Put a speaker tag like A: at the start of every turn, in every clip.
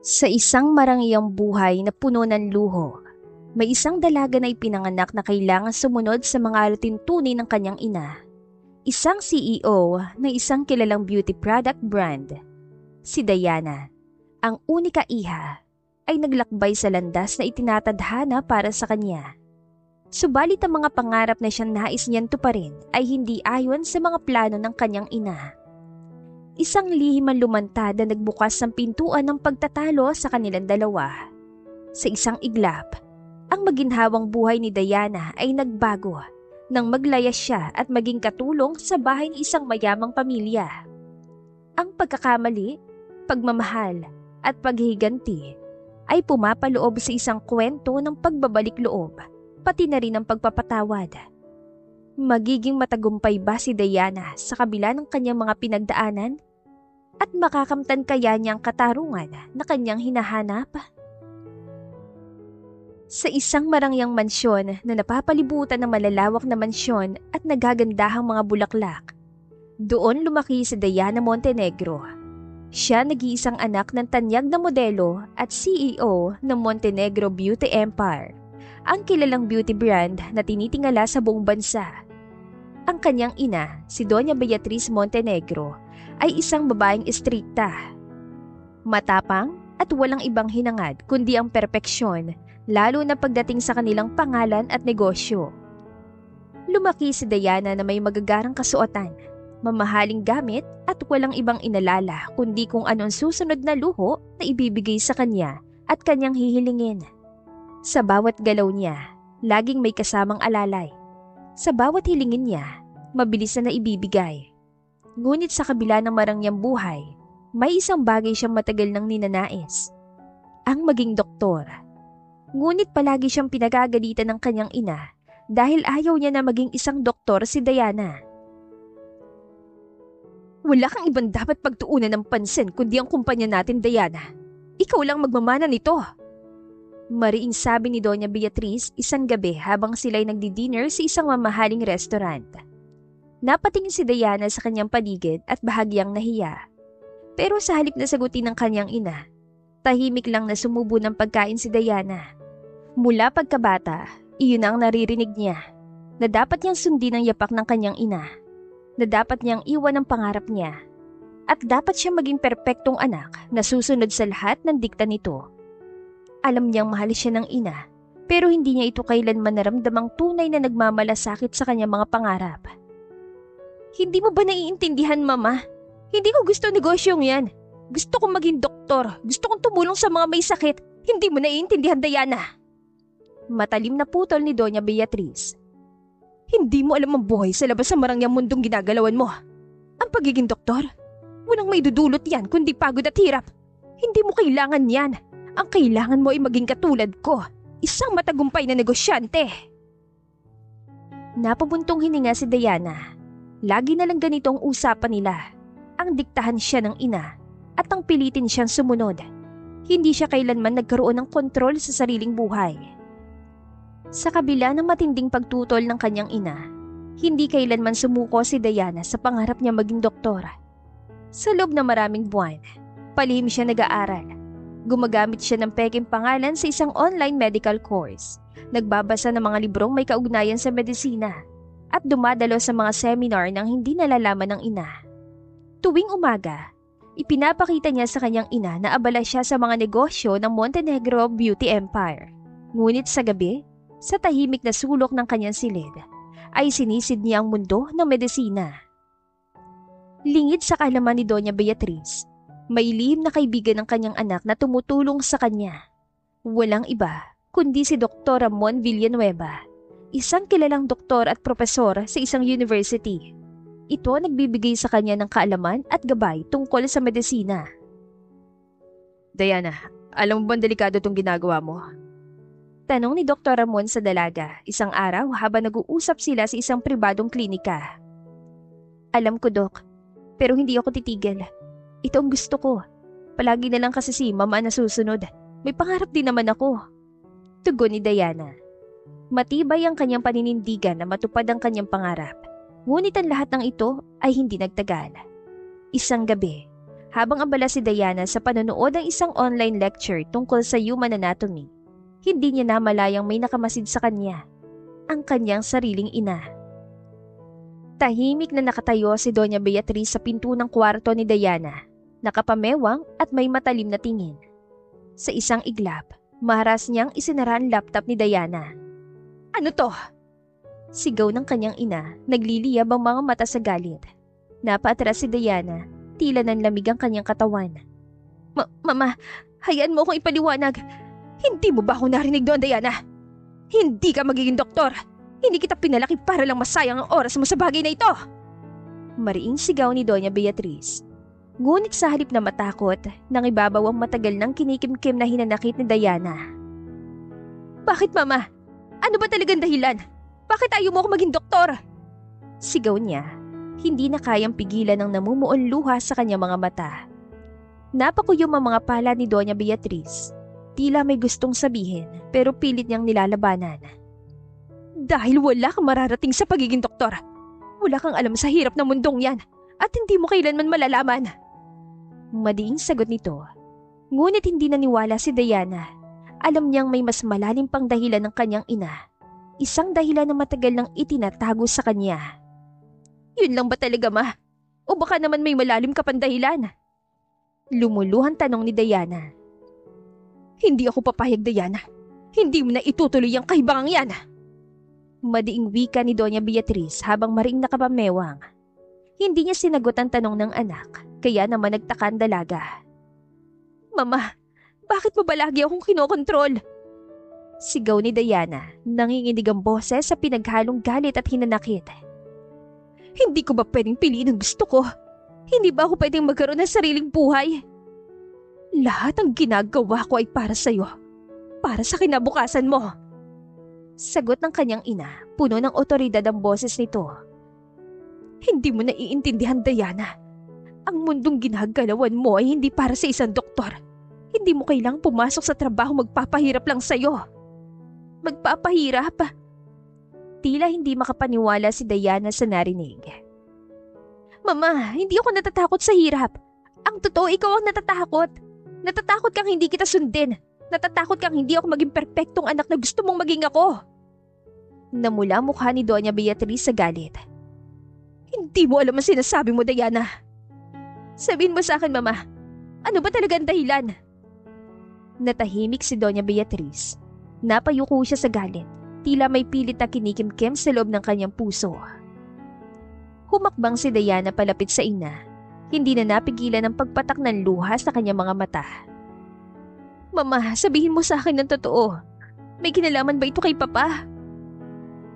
A: Sa isang marangyang buhay na puno ng luho, may isang dalaga na ipinanganak na kailangan sumunod sa mga tuntunin ng kanyang ina. Isang CEO ng isang kilalang beauty product brand. Si Diana, ang unika iha, ay naglakbay sa landas na itinatadhana para sa kanya. Subalit ang mga pangarap na siyang nais niyang tuparin ay hindi ayon sa mga plano ng kanyang ina. Isang lihim ang lumantad na nagbukas ng pintuan ng pagtatalo sa kanilang dalawa. Sa isang iglap, ang maginhawang buhay ni Diana ay nagbago nang maglayas siya at maging katulong sa bahay ng isang mayamang pamilya. Ang pagkakamali, pagmamahal at paghihiganti ay pumapaloob sa isang kwento ng pagbabalik loob, pati na rin ang pagpapatawad. Magiging matagumpay ba si Diana sa kabila ng kanyang mga pinagdaanan? At makakamtan kaya niya ang katarungan na kanyang hinahanap? Sa isang marangyang mansyon na napapalibutan ng malalawak na mansyon at nagagandahang mga bulaklak, doon lumaki si Diana Montenegro. Siya nag-iisang anak ng tanyag na modelo at CEO ng Montenegro Beauty Empire, ang kilalang beauty brand na tinitingala sa buong bansa. Ang kanyang ina, si Doña Beatriz Montenegro, ay isang babaeng istrikta. Matapang at walang ibang hinangad kundi ang perpeksyon, lalo na pagdating sa kanilang pangalan at negosyo. Lumaki si Diana na may magagarang kasuotan, mamahaling gamit at walang ibang inalala kundi kung anong susunod na luho na ibibigay sa kanya at kanyang hihilingin. Sa bawat galaw niya, laging may kasamang alalay. Sa bawat hilingin niya, mabilis na ibibigay. Ngunit sa kabila ng marangyang buhay, may isang bagay siyang matagal nang ninanais. Ang maging doktor. Ngunit palagi siyang pinagagalitan ng kanyang ina dahil ayaw niya na maging isang doktor si Diana. Wala kang ibang dapat pagtuunan ng pansin kundi ang kumpanya natin, Diana. Ikaw lang magmamana nito. Mariing sabi ni Doña Beatriz isang gabi habang sila'y nagdi-dinner sa isang mamahaling restaurant. Napatingin si Diana sa kanyang paligid at bahagyang nahiya. Pero sa halip na sagutin ng kanyang ina, tahimik lang na sumubo ng pagkain si Diana. Mula pagkabata, iyon ang naririnig niya, na dapat niyang sundin ang yapak ng kanyang ina, na dapat niyang iwan ang pangarap niya, at dapat siya maging perpektong anak na susunod sa lahat ng dikta nito. Alam niyang mahal siya ng ina, pero hindi niya ito kailanman naramdamang tunay na nagmamalasakit sa kanyang mga pangarap. Hindi mo ba naiintindihan, Mama? Hindi ko gusto negosyong yan. Gusto kong maging doktor. Gusto kong tumulong sa mga may sakit. Hindi mo naiintindihan, Diana. Matalim na putol ni Doña Beatriz. Hindi mo alam ang buhay sa labas sa marangyang mundong ginagalawan mo. Ang pagiging doktor, walang may dudulot yan kundi pagod at hirap. Hindi mo kailangan yan. Ang kailangan mo ay maging katulad ko, isang matagumpay na negosyante. Napabuntong hininga si Diana. Lagi na lang ganito ang usapan nila. Ang diktahan siya ng ina at ang pilitin siyang sumunod. Hindi siya kailanman nagkaroon ng kontrol sa sariling buhay. Sa kabila ng matinding pagtutol ng kanyang ina, hindi kailanman sumuko si Diana sa pangarap niya maging doktor. Sa loob ng maraming buwan, palihim siya nag-aaral. Gumagamit siya ng peking pangalan sa isang online medical course. Nagbabasa ng mga librong may kaugnayan sa medisina at dumadalo sa mga seminar nang hindi nalalaman ng ina. Tuwing umaga, ipinapakita niya sa kanyang ina na abala siya sa mga negosyo ng Montenegro Beauty Empire. Ngunit sa gabi, sa tahimik na sulok ng kanyang silid, ay sinisid niya ang mundo ng medisina. Lingid sa kaalaman ni Doña Beatriz, may lihim na kaibigan ng kanyang anak na tumutulong sa kanya. Walang iba kundi si Dr. Ramon Villanueva, isang kilalang doktor at propesor sa isang university. Ito nagbibigay sa kanya ng kaalaman at gabay tungkol sa medisina. Diana, alam mo bang delikado itong ginagawa mo? Tanong ni Dr. Ramon sa dalaga isang araw habang nag-uusap sila sa isang pribadong klinika. Alam ko, Dok, pero hindi ako titigil. Ito ang gusto ko. Palagi na lang kasi si Mama na susunod. May pangarap din naman ako. Tugon ni Diana. Matibay ang kanyang paninindigan na matupad ang kanyang pangarap. Ngunit ang lahat ng ito ay hindi nagtagal. Isang gabi, Habang abala si Diana sa panonood ng isang online lecture tungkol sa human anatomy, hindi niya namalayang may nakamasid sa kanya, ang kanyang sariling ina. Tahimik na nakatayo si Doña Beatriz sa pinto ng kwarto ni Diana, nakapamewang at may matalim na tingin. Sa isang iglap, maharas niyang isinara ang laptop ni Diana. "Ano to?" Sigaw ng kanyang ina, nagliliyab ang mga mata sa galit. Napaatras si Diana, tila nanlamig ang kanyang katawan. Mama, hayaan mo akong ipaliwanag. Hindi mo ba ako narinig doon, Diana? Hindi ka magiging doktor. Hindi kita pinalaki para lang masayang ang oras mo sa bagay na ito. Mariing sigaw ni Doña Beatriz. Ngunit sa halip na matakot, nangibabaw ang matagal ng kinikimkim na hinanakit ni Diana. "Bakit, Mama? Ano ba talagang dahilan? Bakit ayaw mo ako maging doktor?" Sigaw niya, hindi na kayang pigilan ng namumuon luha sa kanyang mga mata. Napakuyom ang mga pala ni Doña Beatriz. Tila may gustong sabihin pero pilit niyang nilalabanan. "Dahil wala kang mararating sa pagiging doktor. Wala kang alam sa hirap ng mundong yan at hindi mo kailanman malalaman." Madiing sagot nito. Ngunit hindi naniwala si Diana. Alam niyang may mas malalim pang dahilan ng kanyang ina. Isang dahilan na matagal nang itinatago sa kanya. "Yun lang ba talaga, Ma? O baka naman may malalim ka pang dahilan?" Lumuluhang tanong ni Diana. "Hindi ako papayag, Diana. Hindi mo na itutuloy ang kahibangang yan." Madiing wika ni Doña Beatriz habang maring nakapamewang. Hindi niya sinagot ang tanong ng anak, kaya naman nagtaka ang dalaga. "Mama, bakit mo ba lagi akong kinokontrol?" Sigaw ni Diana, nanginginig ang boses sa pinaghalong galit at hinanakit. "Hindi ko ba pwedeng piliin ang gusto ko? Hindi ba ako pwedeng magkaroon ng sariling buhay? Lahat ng ginagawa ko ay para sa'yo, para sa kinabukasan mo." Sagot ng kanyang ina, puno ng otoridad ang boses nito. "Hindi mo naiintindihan, Diana. Ang mundong ginagalawan mo ay hindi para sa isang doktor. Hindi mo kailangang pumasok sa trabaho magpapahirap lang sa'yo." "Magpapahirap?" Tila hindi makapaniwala si Diana sa narinig. "Mama, hindi ako natatakot sa hirap. Ang totoo, ikaw ang natatakot. Natatakot kang hindi kita sundin. Natatakot kang hindi ako maging perpektong anak na gusto mong maging ako." Namula mukha ni Doña Beatriz sa galit. "Hindi mo alam ang sinasabi mo, Diana. Sabihin mo sa akin, Mama, ano ba talaga ang dahilan?" Natahimik si Doña Beatriz. Napayuko siya sa galit. Tila may pilit na kinikimkim sa loob ng kanyang puso. Humakbang si Diana palapit sa ina. Hindi na napigilan ang pagpatak ng luha sa kanyang mga mata. "Mama, sabihin mo sa akin ng totoo. May kinalaman ba ito kay Papa?"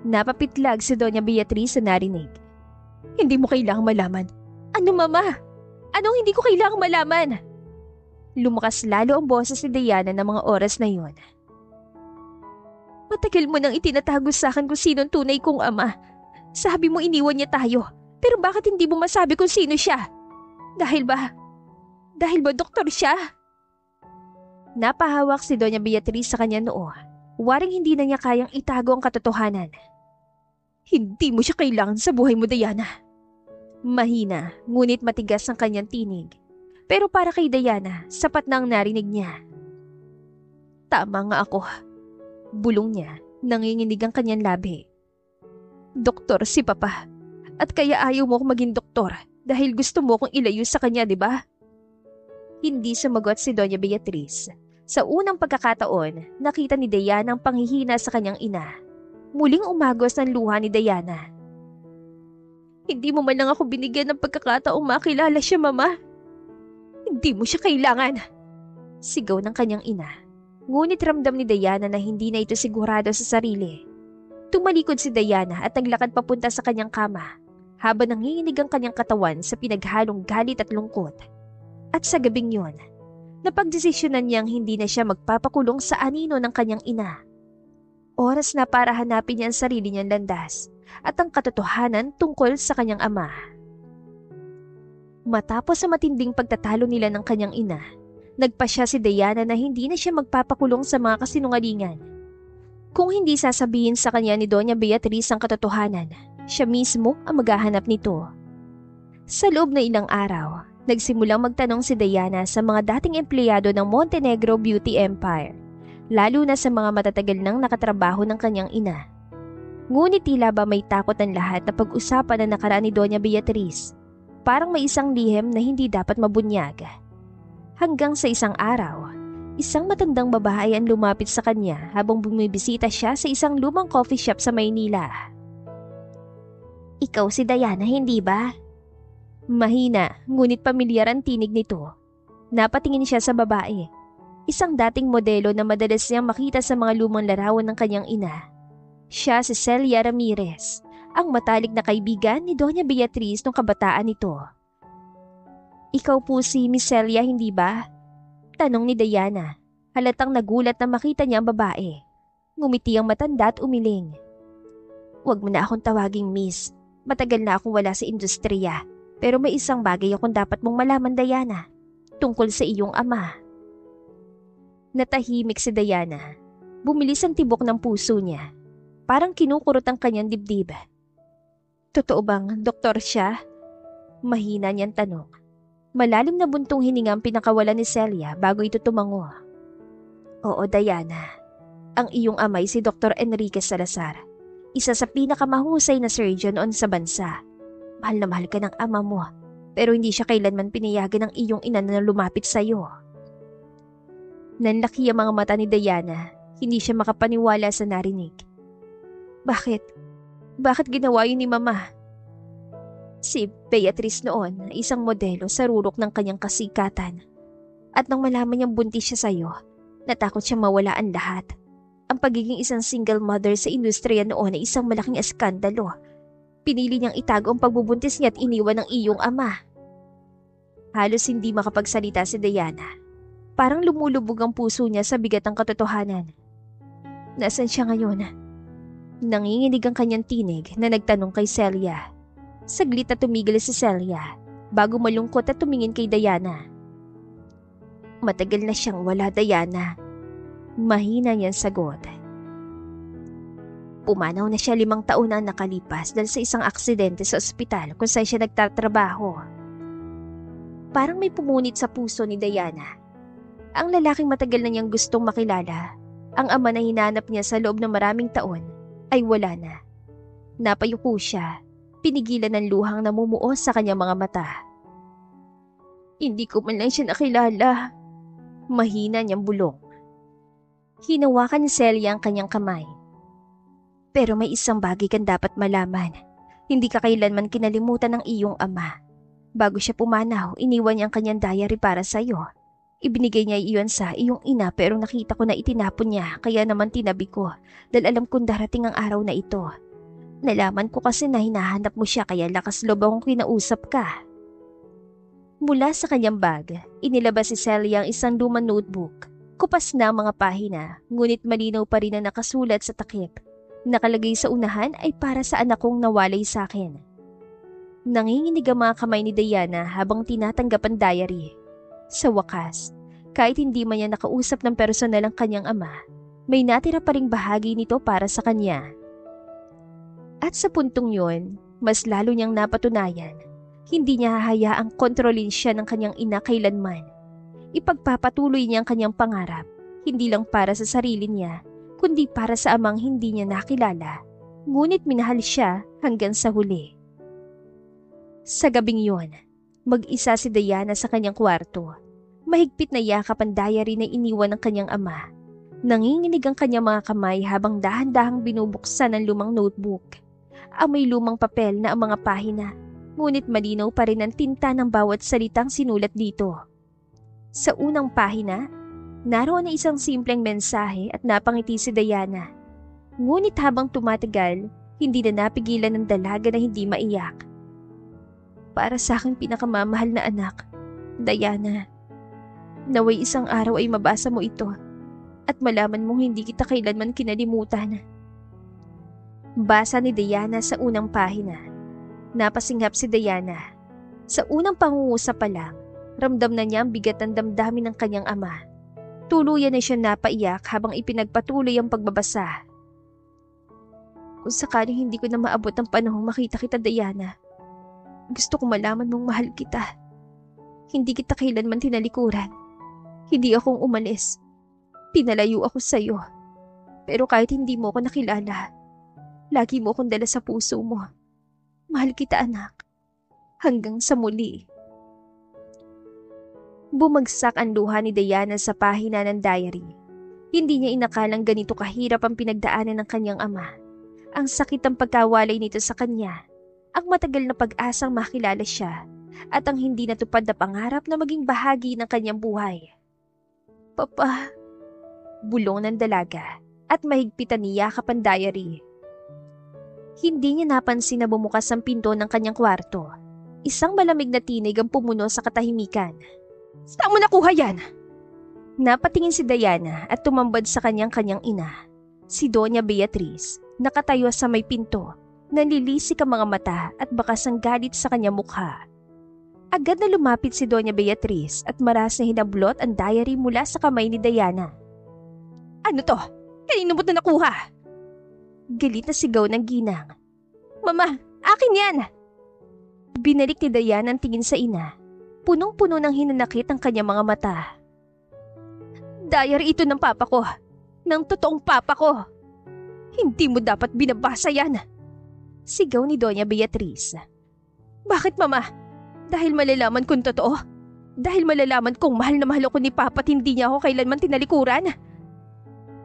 A: Napapitlag si Doña Beatriz sa narinig. "Hindi mo kailangang malaman." "Ano, Mama? Anong hindi ko kailangang malaman?" Lumakas lalo ang boses ni Diana ng mga oras na yon. "Matagal mo nang itinatago sa akin kung sino ang tunay kong ama. Sabi mo iniwan niya tayo, pero bakit hindi mo masabi kung sino siya? Dahil ba doktor siya?" Napahawak si Doña Beatriz sa kanya noo. Waring hindi na niya kayang itago ang katotohanan. "Hindi mo siya kailangan sa buhay mo, Diana." Mahina, ngunit matigas ang kanyang tinig. Pero para kay Diana, sapat na ang narinig niya. "Tama nga ako." Bulong niya, nanginginig ang kanyang labi. "Doktor si Papa. At kaya ayaw mo akong maging doktor dahil gusto mo akong ilayo sa kanya, di ba?" Hindi sumagot si Doña Beatriz. Sa unang pagkakataon, nakita ni Diana ang panghihina sa kanyang ina. Muling umagos ng luha ni Diana. "Hindi mo man lang ako binigyan ng pagkakataong makilala siya, Mama. Hindi mo siya kailangan." Sigaw ng kanyang ina. Ngunit ramdam ni Diana na hindi na ito sigurado sa sarili. Tumalikod si Diana at naglakad papunta sa kanyang kama habang nanginginig ang kanyang katawan sa pinaghalong galit at lungkot. At sa gabing yon, napagdesisyonan niyang hindi na siya magpapakulong sa anino ng kanyang ina. Oras na para hanapin niya ang sarili niyang landas at ang katotohanan tungkol sa kanyang ama. Matapos sa matinding pagtatalo nila ng kanyang ina, nagpasya si Diana na hindi na siya magpapakulong sa mga kasinungalingan. Kung hindi sasabihin sa kanya ni Doña Beatriz ang katotohanan, siya mismo ang maghahanap nito. Sa loob na ilang araw, Nagsimulang magtanong si Diana sa mga dating empleyado ng Montenegro Beauty Empire, lalo na sa mga matatagal nang nakatrabaho ng kanyang ina. Ngunit tila ba may takot ang lahat na pag-usapan na nakaraan ni Doña Beatriz. Parang may isang lihim na hindi dapat mabunyag. Hanggang sa isang araw, isang matandang babae ang lumapit sa kanya habang bumibisita siya sa isang lumang coffee shop sa Maynila. "Ikaw si Diana, hindi ba?" Mahina, ngunit pamilyar ang tinig nito. Napatingin siya sa babae, isang dating modelo na madalas niyang makita sa mga lumang larawan ng kanyang ina. Siya si Celia Ramirez, ang matalik na kaibigan ni Doña Beatriz nung kabataan nito. "Ikaw po si Miss Celia, hindi ba?" Tanong ni Diana, halatang nagulat na makita niya ang babae. Ngumiti ang matanda at umiling. "Huwag mo na akong tawaging Miss. Matagal na akong wala sa industriya. Pero may isang bagay akong dapat mong malaman, Diana. Tungkol sa iyong ama." Natahimik si Diana. Bumilis ang tibok ng puso niya. Parang kinukurot ang kanyang dibdib. "Totoo bang doktor siya?" Mahina niyang tanong. Malalim na buntong hininga ang pinakawalan ni Celia bago ito tumango. "Oo, Diana. Ang iyong amay si Dr. Enrique Salazar. Isa sa pinakamahusay na surgeon noon sa bansa. Mahal na mahal ka ng ama mo, pero hindi siya kailanman pinayagan ng iyong ina na lumapit sa iyo." Nanlaki ang mga mata ni Diana. Hindi siya makapaniwala sa narinig. Bakit? Bakit ginawa yun ni Mama? Si Beatriz noon, isang modelo sa rurok ng kanyang kasikatan. At nang malaman niyang buntis siya sa'yo, natakot siya mawala ang lahat. Ang pagiging isang single mother sa industriya noon ay isang malaking eskandalo. Pinili niyang itago ang pagbubuntis niya at iniwan ng iyong ama. Halos hindi makapagsalita si Diana. Parang lumulubog ang puso niya sa bigat ng katotohanan. Nasaan siya ngayon? Nanginginig ang kanyang tinig na nagtanong kay Celia. Saglit na tumigil si Celia bago malungkot at tumingin kay Diana. "Matagal na siyang wala, Diana." Mahina niyang sagot. "Pumanaw na siya 5 taon na nakalipas dahil sa isang aksidente sa ospital kung saan siya nagtatrabaho." Parang may pumunit sa puso ni Diana. Ang lalaking matagal na niyang gustong makilala, ang ama na hinanap niya sa loob ng maraming taon, ay wala na. Napayuko siya, pinigilan ng luhang namumuo sa kanyang mga mata. "Hindi ko man lang siya nakilala." Mahina niyang bulong. Hinawakan ni Celia ang kanyang kamay. "Pero may isang bagay kang dapat malaman. Hindi ka kailanman kinalimutan ng iyong ama. Bago siya pumanaw, iniwan niya ang kanyang diary para sa iyo. Ibinigay niya iyon sa iyong ina pero nakita ko na itinapon niya kaya naman tinabi ko dahil alam kong darating ang araw na ito. Nalaman ko kasi na hinahanap mo siya kaya lakas loob akong kinausap ka." Mula sa kanyang bag, inilabas si Celia ang isang lumang notebook. Kupas na ang mga pahina, ngunit malinaw pa rin ang nakasulat sa takip. Nakalagay sa unahan ay para sa anak kong nawalay sa akin. Nanginginig ang mga kamay ni Diana habang tinatanggap ang diary. Sa wakas, kahit hindi man niya nakausap ng personal ang kanyang ama, may natira pa ring bahagi nito para sa kanya. At sa puntong yun, mas lalo niyang napatunayan, hindi niya hahayaang kontrolin siya ng kanyang ina kailanman. Ipagpapatuloy niya ang kanyang pangarap, hindi lang para sa sarili niya, kundi para sa amang hindi niya nakilala, ngunit minahal siya hanggang sa huli. Sa gabing yun, mag-isa si Diana sa kanyang kwarto. Mahigpit na yakap ang diary na iniwan ng kanyang ama. Nanginginig ang kanyang mga kamay habang dahan-dahang binubuksan ang lumang notebook. Amoy lumang papel na ang mga pahina, ngunit malinaw pa rin ang tinta ng bawat salitang sinulat dito. Sa unang pahina, naroon na isang simpleng mensahe at napangiti si Diana. Ngunit habang tumatagal, hindi na napigilan ng dalaga na hindi maiyak. "Para sa aking pinakamamahal na anak, Diana. Naway isang araw ay mabasa mo ito at malaman mong hindi kita kailanman kinalimutan." Basa ni Diana sa unang pahina. Napasinghap si Diana. Sa unang pangungusap pa lang, ramdam na niya ang bigat ng damdamin ng kanyang ama. Tuluyan na siya napaiyak habang ipinagpatuloy ang pagbabasa. "Kung sakaling hindi ko na maabot ang panahong makita kita, Diana, gusto ko malaman mong mahal kita. Hindi kita kailanman tinalikuran. Hindi akong umalis. Pinalayo ako sa'yo. Pero kahit hindi mo ako nakilala, lagi mo akong dala sa puso mo. Mahal kita, anak. Hanggang sa muli. Bumagsak ang luha ni Diana sa pahina ng diary. Hindi niya inakalang ganito kahirap ang pinagdaanan ng kanyang ama. Ang sakit ng pagkawalay nito sa kanya, ang matagal na pag-asang makilala siya, at ang hindi natupad na pangarap na maging bahagi ng kanyang buhay. Papa, bulong ng dalaga at mahigpitan niyakap ang diary. Hindi niya napansin na bumukas ang pinto ng kanyang kwarto. Isang malamig na tinig ang pumuno sa katahimikan. Saan mo nakuha yan? Napatingin si Diana at tumambad sa kanyang ina. Si Doña Beatriz, nakatayo sa may pinto, nalilisik ang mga mata at bakas ang galit sa kanyang mukha. Agad na lumapit si Doña Beatriz at maras na hinablot ang diary mula sa kamay ni Diana. Ano to? Kanino mo na nakuha? Galit na sigaw ng ginang. Mama, akin yan! Binalik ni Diana ang tingin sa ina. Punong-puno ng hinanakit ang kanyang mga mata. Diary ito ng papa ko. Ng totoong papa ko. Hindi mo dapat binabasa yan. Sigaw ni Doña Beatriz. Bakit, Mama? Dahil malalaman kong totoo? Dahil malalaman kong mahal na mahal ako ni Papa at hindi niya ako kailanman tinalikuran?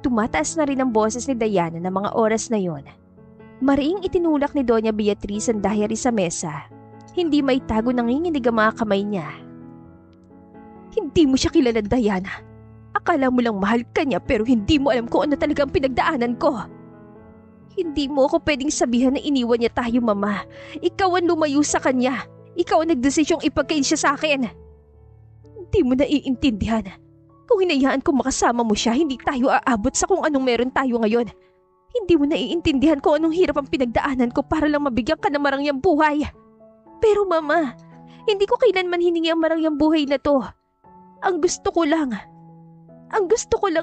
A: Tumataas na rin ang boses ni Diana ng mga oras na yon. Mariing itinulak ni Doña Beatriz ang diary sa mesa. Hindi maitago nanginginig ang mga kamay niya. Hindi mo siya kilala, Diana. Akala mo lang mahal ka niya pero hindi mo alam kung ano talagang pinagdaanan ko. Hindi mo ako pwedeng sabihan na iniwan niya tayo, Mama. Ikaw ang lumayo sa kanya. Ikaw ang nagdesisyong ipagkain siya sa akin. Hindi mo naiintindihan. Kung hinayaan ko makasama mo siya, hindi tayo aabot sa kung anong meron tayo ngayon. Hindi mo naiintindihan kung anong hirap ang pinagdaanan ko para lang mabigyan ka ng marangyang buhay. Pero Mama, hindi ko kailanman hiningi ang marangyang buhay na to. Ang gusto ko lang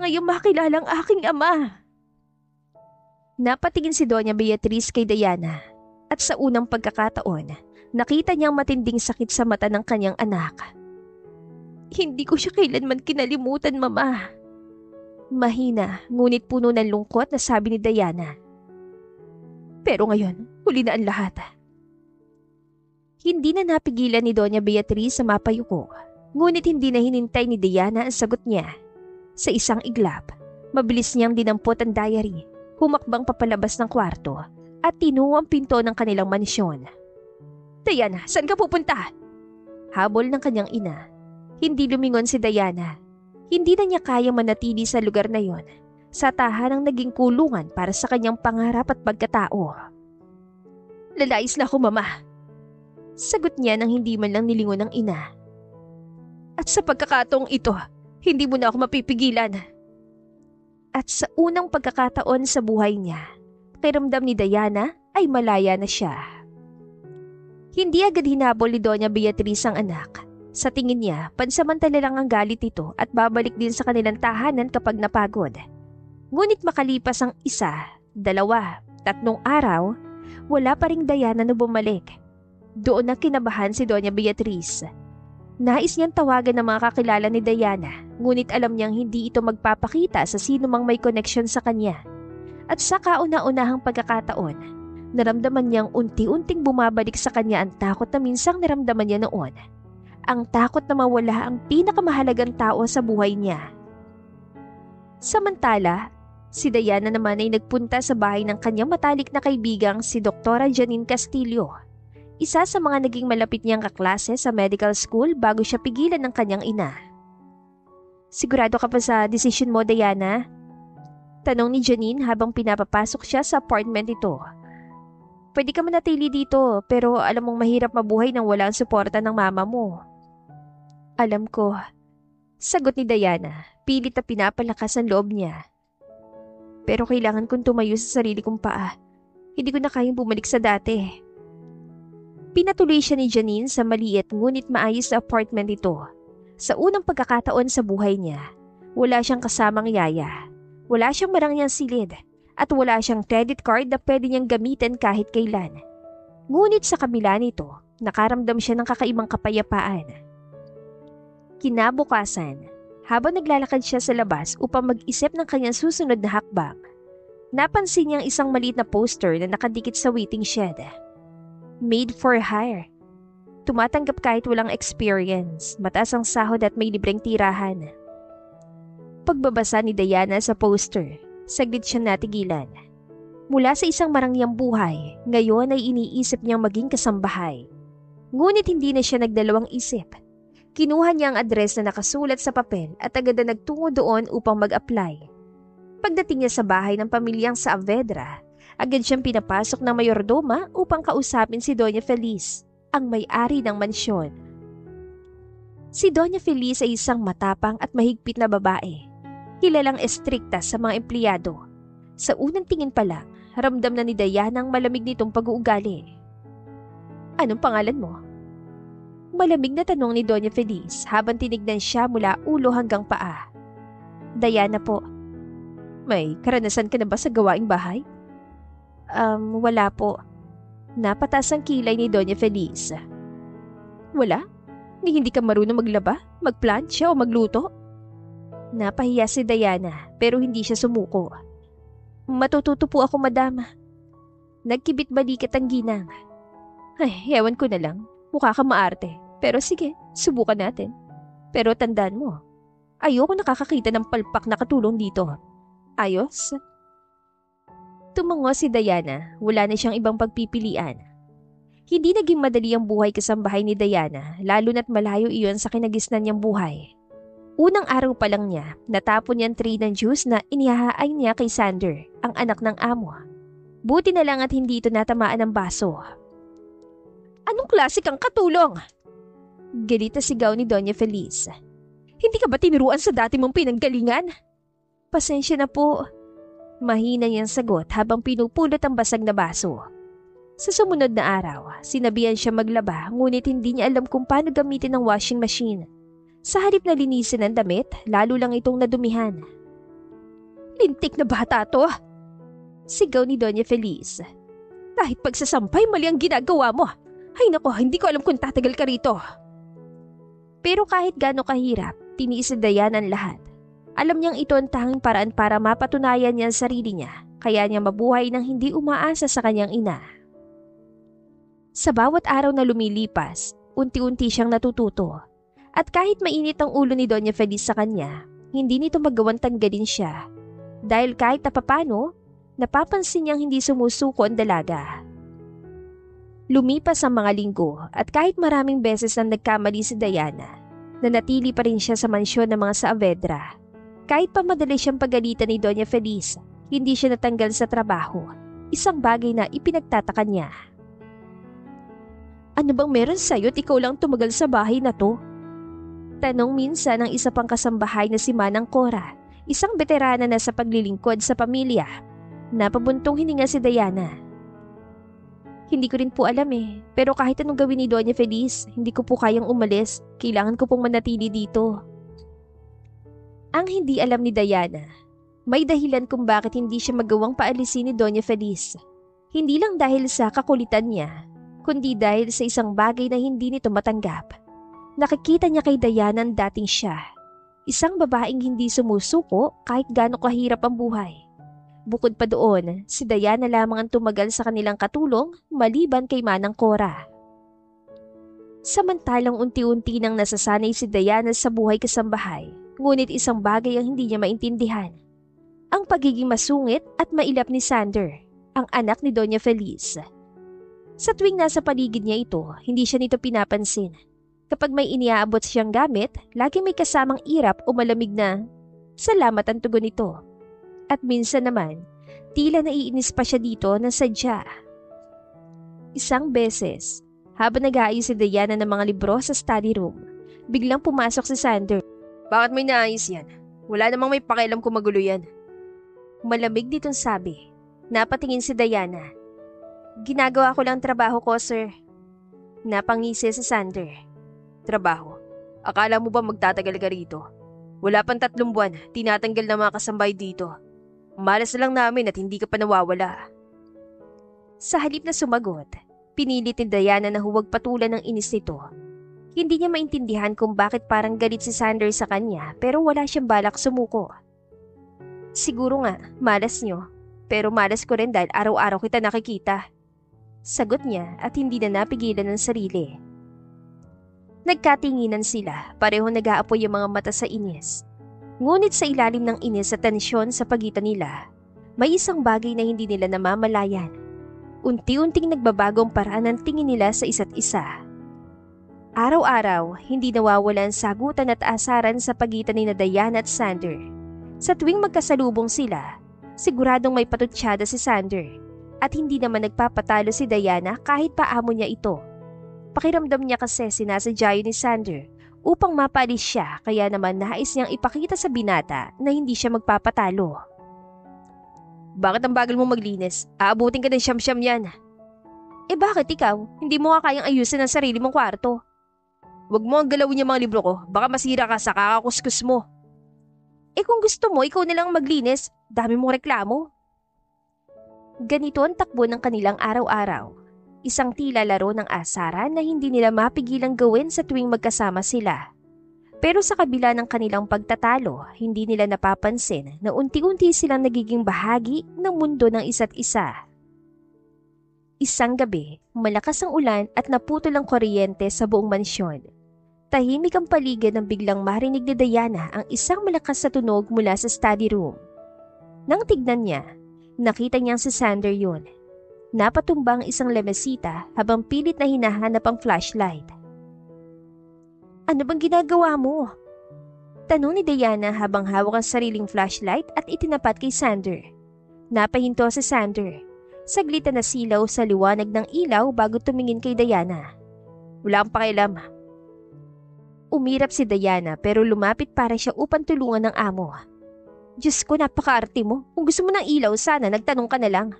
A: ay makilala ang aking ama. Napatingin si Doña Beatriz kay Diana at sa unang pagkakataon, nakita niyang matinding sakit sa mata ng kanyang anak. Hindi ko siya kailanman kinalimutan, Mama. Mahina, ngunit puno ng lungkot na sabi ni Diana. Pero ngayon, huli na ang lahat. Hindi na napigilan ni Doña Beatriz sa mapayuko, ngunit hindi na hinintay ni Diana ang sagot niya. Sa isang iglap, mabilis niyang dinampot ang diary, humakbang papalabas ng kwarto at tinuo ang pinto ng kanilang mansyon. Diana, saan ka pupunta? Habol ng kanyang ina. Hindi lumingon si Diana. Hindi na niya kayang manatili sa lugar na yon, sa tahanang naging kulungan para sa kanyang pangarap at pagkatao. Lalayas na ako, Mama. Sagot niya nang hindi man lang nilingon ng ina. At sa pagkakataong ito, hindi mo na ako mapipigilan. At sa unang pagkakataon sa buhay niya, pakiramdam ni Diana ay malaya na siya. Hindi agad hinabol ni Doña Beatriz ang anak. Sa tingin niya, pansamantala lang ang galit ito at babalik din sa kanilang tahanan kapag napagod. Ngunit makalipas ang 1, 2, 3 araw, wala pa ring Diana na bumalik. Doon na kinabahan si Doña Beatriz. Nais niyang tawagan ng mga kakilala ni Diana, ngunit alam niyang hindi ito magpapakita sa sino mang may koneksyon sa kanya. At sa kauna-unahang pagkakataon, naramdaman niyang unti-unting bumabalik sa kanya ang takot na minsang naramdaman niya noon. Ang takot na mawala ang pinakamahalagang tao sa buhay niya. Samantala, si Diana naman ay nagpunta sa bahay ng kanyang matalik na kaibigang si Dr. Janine Castillo. Isa sa mga naging malapit niyang kaklase sa medical school bago siya pigilan ng kanyang ina. Sigurado ka pa sa desisyon mo, Diana? Tanong ni Janine habang pinapapasok siya sa apartment nito. Pwede ka manatili dito pero alam mong mahirap mabuhay nang wala ang suporta ng mama mo. Alam ko. Sagot ni Diana, pilit na pinapalakas ang loob niya. Pero kailangan kong tumayo sa sarili kong paa. Hindi ko na kayang bumalik sa dati. Pinatuloy siya ni Janine sa maliit ngunit maayos na apartment ito. Sa unang pagkakataon sa buhay niya, wala siyang kasamang yaya. Wala siyang marangyang silid at wala siyang credit card na pwede niyang gamitin kahit kailan. Ngunit sa kabila nito, nakaramdam siya ng kakaibang kapayapaan. Kinabukasan, habang naglalakad siya sa labas upang mag-isip ng kanyang susunod na hakbang, napansin niyang isang maliit na poster na nakadikit sa waiting shed. Made for hire. Tumatanggap kahit walang experience, mataas ang sahod at may libreng tirahan. Pagbabasa ni Diana sa poster, saglit siyang natigilan. Mula sa isang marangyang buhay, ngayon ay iniisip niyang maging kasambahay. Ngunit hindi na siya nagdalawang isip. Kinuha niya ang address na nakasulat sa papel at agad na nagtungo doon upang mag-apply. Pagdating niya sa bahay ng pamilyang Saavedra, agad siyang pinapasok ng mayordoma upang kausapin si Doña Feliz, ang may-ari ng mansyon. Si Doña Feliz ay isang matapang at mahigpit na babae. Kilalang estrikta sa mga empleyado. Sa unang tingin pa lang, ramdam na ni Diana ang malamig nitong pag-uugali. "Anong pangalan mo?" Malamig na tanong ni Doña Feliz habang tinignan siya mula ulo hanggang paa. "Diana po." "May karanasan ka na ba sa gawaing bahay?" Wala po." Napataas ang kilay ni Doña Feliz. "Wala? Ni hindi ka marunong maglaba, magplancha o magluto?" Napahiya si Diana pero hindi siya sumuko. "Matututo po ako, madam." Nagkibit balikat ang ginang. "Ay, ewan ko na lang. Mukha ka maarte. Pero sige, subukan natin. Pero tandaan mo, ayoko nakakakita ng palpak na katulong dito. Ayos?" Tumango si Diana, wala na siyang ibang pagpipilian. Hindi naging madali ang buhay kasambahay ni Diana, lalo na't malayo iyon sa kinagisnan niyang buhay. Unang araw pa lang niya, natapon niya ang tray ng juice na inihahain niya kay Sander, ang anak ng amo. Buti na lang at hindi ito natamaan ng baso. "Anong klase kang katulong?" Galit na sigaw ni Doña Feliz. "Hindi ka ba tinuruan sa dati mong pinanggalingan?" "Pasensya na po." Mahina niyang sagot habang pinupulot ang basag na baso. Sa sumunod na araw, sinabihan siya maglaba ngunit hindi niya alam kung paano gamitin ang washing machine. Sa halip na linisin ang damit, lalo lang itong nadumihan. "Lintik na bata to!" Sigaw ni Doña Feliz. "Kahit pagsasampay mali ang ginagawa mo. Ay nako, hindi ko alam kung tatagal ka rito." Pero kahit gaano kahirap, tiniis ni Diana ang lahat. Alam niyang ito ang tanging paraan para mapatunayan niya ang sarili niya, kaya niya mabuhay nang hindi umaasa sa kanyang ina. Sa bawat araw na lumilipas, unti-unti siyang natututo. At kahit mainit ang ulo ni Doña Feliz sa kanya, hindi nito magawang tanggalin siya. Dahil kahit napapano, napapansin niyang hindi sumusuko ang dalaga. Lumipas ang mga linggo at kahit maraming beses na nagkamali si Diana, nanatili pa rin siya sa mansyon ng mga Saavedra. Kahit pa madali siyang pagalitan ni Doña Feliz, hindi siya natanggal sa trabaho, isang bagay na ipinagtataka niya. "Ano bang meron sa'yo at ikaw lang tumagal sa bahay na to?" Tanong minsan ng isa pang kasambahay na si Manang Cora, isang veterana na sa paglilingkod sa pamilya. Napabuntong hininga si Diana. "Hindi ko rin po alam pero kahit anong gawin ni Doña Feliz, hindi ko po kayang umalis. Kailangan ko pong manatili dito." Ang hindi alam ni Diana, may dahilan kung bakit hindi siya magawang paalisin ni Doña Feliz. Hindi lang dahil sa kakulitan niya, kundi dahil sa isang bagay na hindi nito matanggap. Nakikita niya kay Diana ang dating siya, isang babaeng hindi sumusuko kahit gaano kahirap ang buhay. Bukod pa doon, si Diana lamang ang tumagal sa kanilang katulong maliban kay Manang Cora. Samantalang unti-unti nang nasasanay si Diana sa buhay kasambahay, ngunit isang bagay ang hindi niya maintindihan. Ang pagiging masungit at mailap ni Sander, ang anak ni Doña Feliz. Sa tuwing nasa paligid niya ito, hindi siya nito pinapansin. Kapag may iniaabot siyang gamit, lagi may kasamang irap o malamig na, "Salamat" ang tugon nito. At minsan naman, tila naiinis pa siya dito na sadya. Isang beses, habang nag-aayos si Diana ng mga libro sa study room, biglang pumasok si Sander. "Bakit may naayos yan? Wala namang may pakialam kung magulo yan." Malamig ditong sabi. Napatingin si Diana. "Ginagawa ko lang trabaho ko, sir." Napangisi si Sander. "Trabaho? Akala mo ba magtatagal ka rito? Wala pang 3 buwan, tinatanggal na mga kasambay dito. Malas na lang namin at hindi ka pa nawawala." Sa halip na sumagot, pinilit ni Diana na huwag patulan ng inis nito. Hindi niya maintindihan kung bakit parang galit si Sander sa kanya pero wala siyang balak sumuko. Siguro nga, malas niyo. Pero malas ko rin dahil araw-araw kita nakikita. Sagot niya at hindi na napigilan ng sarili. Nagkatinginan sila, parehong nag-aapoy ang mga mata sa inis. Ngunit sa ilalim ng inis at tensyon sa pagitan nila, may isang bagay na hindi nila namamalayan. Unti-unting nagbabagong paraan ng tingin nila sa isa't isa. Araw-araw, hindi nawawalan sagutan at asaran sa pagitan ni Diana at Sander. Sa tuwing magkasalubong sila, siguradong may patutsyada si Sander at hindi naman nagpapatalo si Diana kahit paamo niya ito. Pakiramdam niya kasi sinasadya ni Sander upang mapalis siya kaya naman nais niyang ipakita sa binata na hindi siya magpapatalo. Bakit ang bagal mo maglinis? Aabutin ka ng siyam-siyam yan. Bakit ikaw? Hindi mo nga kayang ayusin ang sarili mong kwarto. Huwag mo ang galawin yung mga libro ko, baka masira ka sa kakakuskus mo. Kung gusto mo, ikaw na lang maglinis, dami mong reklamo. Ganito ang takbo ng kanilang araw-araw. Isang tila laro ng asaran na hindi nila mapigilang gawin sa tuwing magkasama sila. Pero sa kabila ng kanilang pagtatalo, hindi nila napapansin na unti-unti silang nagiging bahagi ng mundo ng isa't isa. Isang gabi, malakas ang ulan at naputol ang kuryente sa buong mansyon. Tahimik ang paligid nang biglang marinig ni Diana ang isang malakas na tunog mula sa study room. Nang tignan niya, nakita niyang si Sander yun. Napatumba ang isang lamesita habang pilit na hinahanap ang flashlight. Ano bang ginagawa mo? Tanong ni Diana habang hawak ang sariling flashlight at itinapat kay Sander. Napahinto si Sander. Saglit na nasilaw sa liwanag ng ilaw bago tumingin kay Diana. Wala kang pakialam. Umirap si Diana pero lumapit para siya upang tulungan ng amo. Diyos ko, napaka-arte mo. Kung gusto mo ng ilaw, sana nagtanong ka na lang.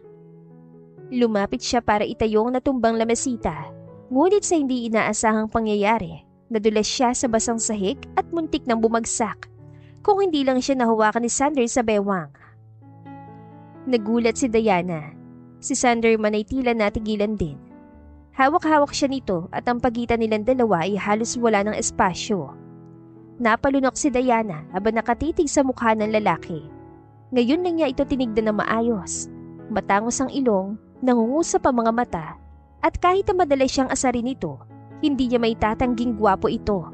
A: Lumapit siya para itayong natumbang lamesita. Ngunit sa hindi inaasahang pangyayari, nadulas siya sa basang sahig at muntik nang bumagsak. Kung hindi lang siya nahawakan ni Sander sa bewang. Nagulat si Diana. Si Sander man ay tila natigilan din. Hawak-hawak siya nito at ang pagitan nilang dalawa ay halos wala ng espasyo. Napalunok si Diana habang nakatitig sa mukha ng lalaki. Ngayon lang niya ito tinignan na maayos. Matangos ang ilong, nangungusap ang mga mata, at kahit na madalas siyang asarin nito, hindi niya may tatangging gwapo ito.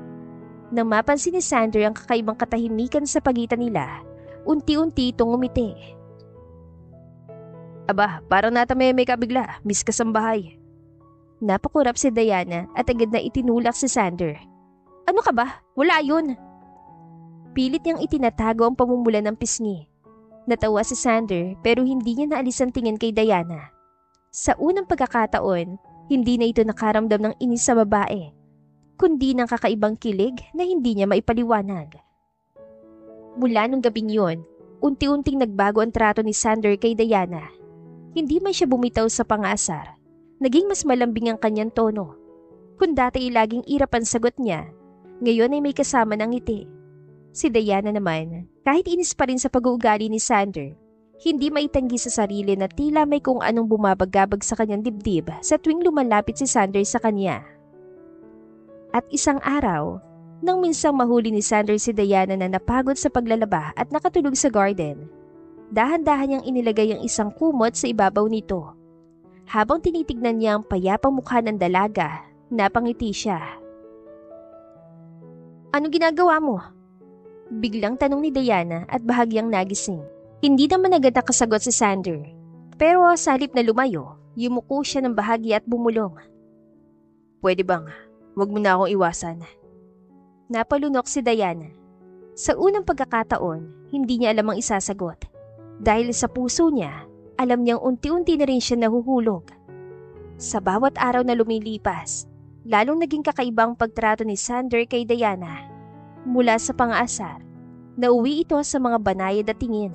A: Nang mapansin ni Sander ang kakaibang katahimikan sa pagitan nila, unti-unti itong umiti. Aba, parang natameme ka bigla, miss ka sa bahay. Napakurap si Diana at agad na itinulak si Sander. Ano ka ba? Wala yun. Pilit niyang itinatago ang pamumula ng pisngi. Natawa si Sander pero hindi niya naalis ang tingin kay Diana. Sa unang pagkakataon, hindi na ito nakaramdam ng inis sa babae, kundi ng kakaibang kilig na hindi niya maipaliwanag. Mula nung gabing yun, unti-unting nagbago ang trato ni Sander kay Diana. Hindi man siya bumitaw sa pangasar. Naging mas malambing ang kanyang tono. Kung dati ay laging irap ang sagot niya, ngayon ay may kasama ng ngiti. Si Diana naman, kahit inis pa rin sa pag-uugali ni Sander, hindi maitanggi sa sarili na tila may kung anong bumabagabag sa kanyang dibdib sa tuwing lumalapit si Sander sa kanya. At isang araw, nang minsang mahuli ni Sander si Diana na napagod sa paglalaba at nakatulog sa garden, dahan-dahan niyang inilagay ang isang kumot sa ibabaw nito. Habang tinitignan niya ang payapang mukha ng dalaga, napangiti siya. Anong ginagawa mo? Biglang tanong ni Diana at bahagyang nagising. Hindi naman agad nakasagot si Sander. Pero sa halip na lumayo, yumuko siya ng bahagi at bumulong. Pwede bang, wag mo na akong iwasan. Napalunok si Diana. Sa unang pagkakataon, hindi niya alam ang isasagot. Dahil sa puso niya, alam niyang unti-unti na rin siya nahuhulog. Sa bawat araw na lumilipas, lalong naging kakaibang pagtrato ni Sander kay Diana. Mula sa pang-aasar, nauwi ito sa mga banayad at tingin,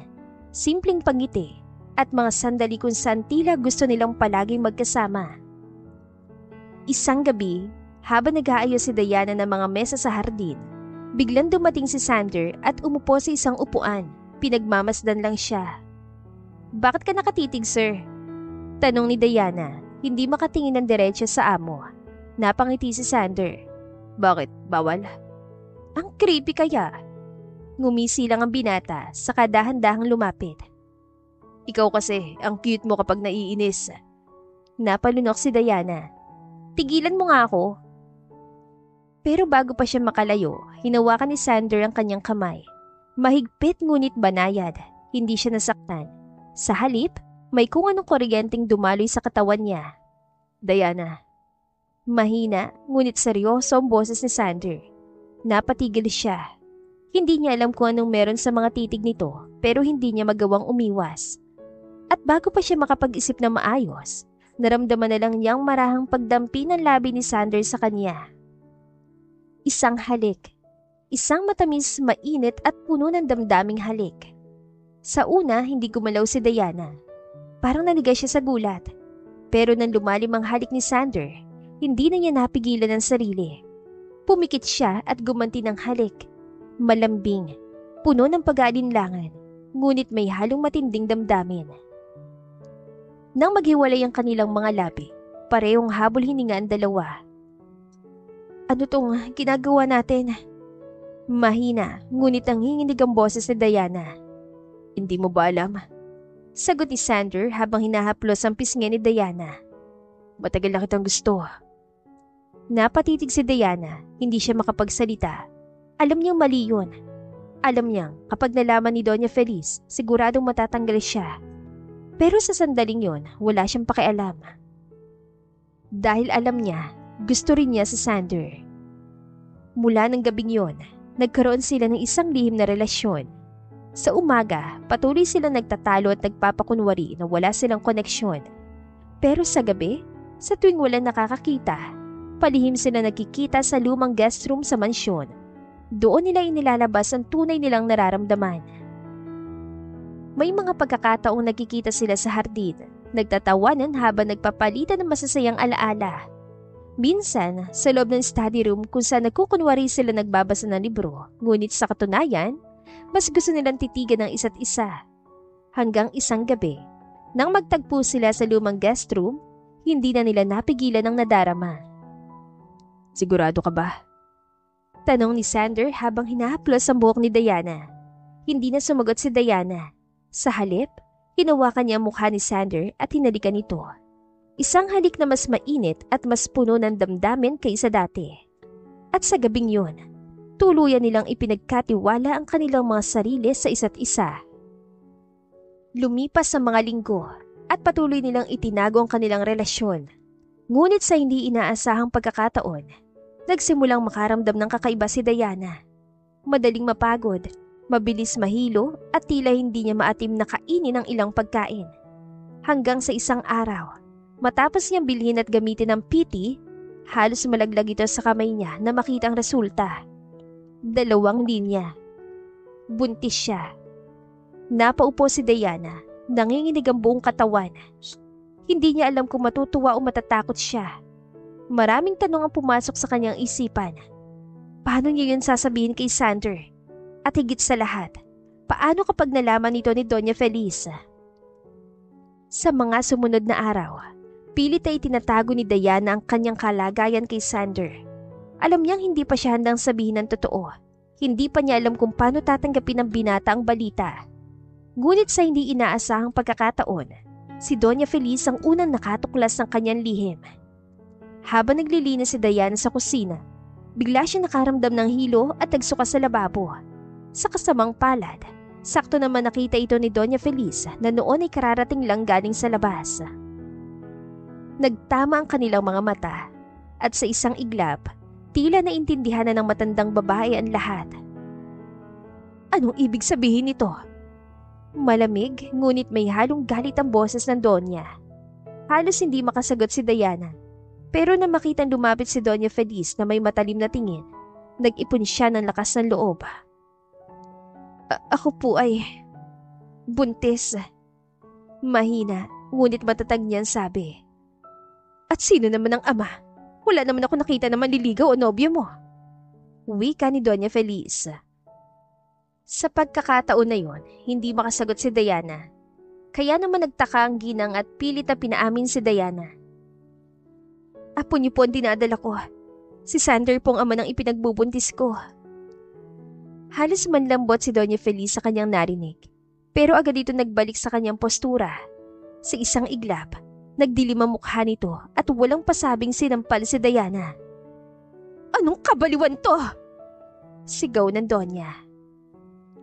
A: simpleng pangiti, at mga sandali kung saan tila gusto nilang palaging magkasama. Isang gabi, habang nag-aayos si Diana ng mga mesa sa hardin, biglang dumating si Sander at umupo sa isang upuan. Pinagmamasdan lang siya. Bakit ka nakatitig, sir? Tanong ni Diana, hindi makatingin ng diretso sa amo. Napangiti si Sander. Bakit? Bawal? Ang creepy kaya. Ngumisi lang ang binata sa kadahan-dahang lumapit. Ikaw kasi, ang cute mo kapag naiinis. Napalunok si Diana. Tigilan mo nga ako. Pero bago pa siya makalayo, hinawakan ni Sander ang kanyang kamay. Mahigpit ngunit banayad, hindi siya nasaktan. Sa halip, may kung anong kuryenteng dumaloy sa katawan niya. Diana. Mahina ngunit seryoso ang boses ni Sander. Napatigil siya. Hindi niya alam kung anong meron sa mga titig nito pero hindi niya magawang umiwas. At bago pa siya makapag-isip na maayos, naramdaman na lang niyang marahang pagdampi ng labi ni Sander sa kanya. Isang halik. Isang matamis, mainit at puno ng damdaming halik. Sa una, hindi gumalaw si Diana. Parang nanigas siya sa gulat. Pero nang lumalim ang halik ni Sander, hindi na niya napigilan ang sarili. Pumikit siya at gumanti ng halik. Malambing, puno ng pag-aalinlangan, ngunit may halong matinding damdamin. Nang maghiwalay ang kanilang mga labi, parehong habol hininga ang dalawa. Ano tong ginagawa natin? Mahina, ngunit ang hinginig ang boses ni Diana. Hindi mo ba alam? Sagot ni Sander habang hinahaplos ang pisngi ni Diana. Matagal na kitang gusto. Napatitig si Diana, hindi siya makapagsalita. Alam niyang mali yun. Alam niyang kapag nalaman ni Doña Feliz, siguradong matatanggal siya. Pero sa sandaling yun, wala siyang pakialam. Dahil alam niya, gusto rin niya si Sander. Mula ng gabing yun, nagkaroon sila ng isang lihim na relasyon. Sa umaga, patuloy silang nagtatalo at nagpapakunwari na wala silang koneksyon. Pero sa gabi, sa tuwing walang nakakakita, palihim sila nagkikita sa lumang guest room sa mansyon. Doon nila inilalabas ang tunay nilang nararamdaman. May mga pagkakataong nagkikita sila sa hardin, nagtatawanan habang nagpapalitan ng masasayang alaala. Minsan, sa loob ng study room kung saan nagkukunwari sila nagbabasa ng libro, ngunit sa katunayan, mas gusto nilang titigan ng isa't isa. Hanggang isang gabi, nang magtagpo sila sa lumang guest room, hindi na nila napigilan ang nadarama. Sigurado ka ba? Tanong ni Sander habang hinahaplos ang buhok ni Diana. Hindi na sumagot si Diana. Sa halip, hinawakan niya ang mukha ni Sander at hinalikan ito. Isang halik na mas mainit at mas puno ng damdamin kaysa dati. At sa gabing yun, tuluyan nilang ipinagkatiwala ang kanilang mga sarili sa isa't isa. Lumipas ang mga linggo at patuloy nilang itinago ang kanilang relasyon. Ngunit sa hindi inaasahang pagkakataon, nagsimulang makaramdam ng kakaiba si Diana. Madaling mapagod, mabilis mahilo at tila hindi niya maatim na kainin ang ilang pagkain. Hanggang sa isang araw, matapos niyang bilhin at gamitin ng PT, halos malaglag ito sa kamay niya na makita ang resulta. 2 linya. Buntis siya. Napaupo si Diana, nanginginig ang buong katawan. Hindi niya alam kung matutuwa o matatakot siya. Maraming tanong ang pumasok sa kanyang isipan. Paano niya yun sasabihin kay Sander? At higit sa lahat, paano kapag nalaman nito ni Doña Feliz? Sa mga sumunod na araw, pilit ay tinatago ni Diana ang kanyang kalagayan kay Sander. Alam niyang hindi pa siya handang sabihin ng totoo. Hindi pa niya alam kung paano tatanggapin ng binata ang balita. Ngunit sa hindi inaasahang pagkakataon, si Doña Feliz ang unang nakatuklas ng kanyang lihim. Habang naglilinis si Diana sa kusina, bigla siya nakaramdam ng hilo at nagsuka sa lababo. Sa kasamang palad, sakto naman nakita ito ni Doña Feliz na noon ay kararating lang galing sa labas. Nagtama ang kanilang mga mata at sa isang iglap, tila naintindihan na ng matandang babae ang lahat. Anong ibig sabihin nito? Malamig ngunit may halong galit ang boses ng Donya. Halos hindi makasagot si Diana. Pero na makitang lumapit si Doña Feliz na may matalim na tingin, nag-ipon siya ng lakas ng loob. Ako po ay buntis. Mahina, ngunit matatag niyang sabi. At sino naman ang ama? Wala naman ako nakita na manliligaw o nobyo mo. Wika ni Doña Feliz. Sa pagkakataon na yon, hindi makasagot si Diana. Kaya naman nagtaka ang ginang at pilit na pinaamin si Diana. Apo niyo po ang dinadala ko. Si Sander pong ama ng ipinagbubuntis ko. Halos manlambot si Doña Feliz sa kanyang narinig. Pero agad ito nagbalik sa kanyang postura. Sa isang iglap, nagdilim ang mukha nito at walang pasabing sinampal si Diana. Anong kabaliwan to? Sigaw ng Donya.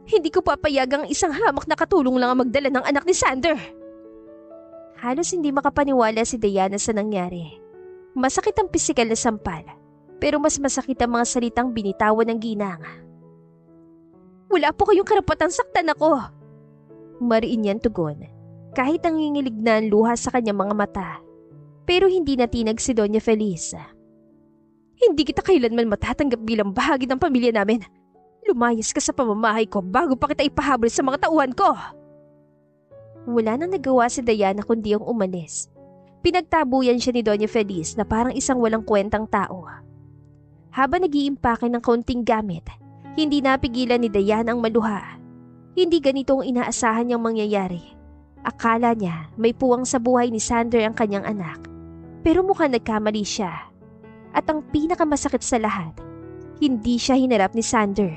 A: Hindi ko papayagang isang hamak na katulong lang ang magdala ng anak ni Sander. Halos hindi makapaniwala si Diana sa nangyari. Masakit ang pisikal na sampal, pero mas masakit ang mga salitang binitawan ng ginang. Wala po kayong karapatang saktan ako. Mariin niyang tugon, kahit nangingilig na ang luha sa kanyang mga mata. Pero hindi natinag si Doña Feliz. Hindi kita kailanman matatanggap bilang bahagi ng pamilya namin. Lumayas ka sa pamamahay ko bago pa kita ipahabol sa mga tauhan ko. Wala nang nagawa si Diana kundi ang umalis. Pinagtabuyan siya ni Doña Feliz na parang isang walang kwentang tao. Habang nag-iimpake ng kaunting gamit, hindi napigilan ni Diana ang maluha. Hindi ganito ang inaasahan niyang mangyayari. Akala niya may puwang sa buhay ni Sander ang kanyang anak. Pero mukhang nagkamali siya. At ang pinakamasakit sa lahat, hindi siya hinarap ni Sander.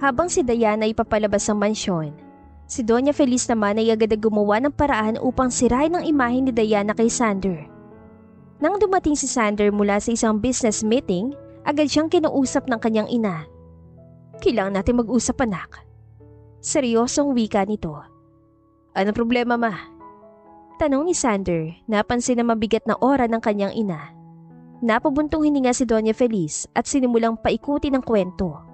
A: Habang si Diana ay papalabas ng mansyon, si Doña Feliz naman ay agad gumawa ng paraan upang sirain ang imahe ni Diana kay Sander. Nang dumating si Sander mula sa isang business meeting, agad siyang kinausap ng kanyang ina. Kailangan natin mag-usap, anak. Seryosong wika nito. Anong problema, ma? Tanong ni Sander, napansin na mabigat na aura ng kanyang ina. Napabuntong hininga si Doña Feliz at sinimulang paikuti ng kwento.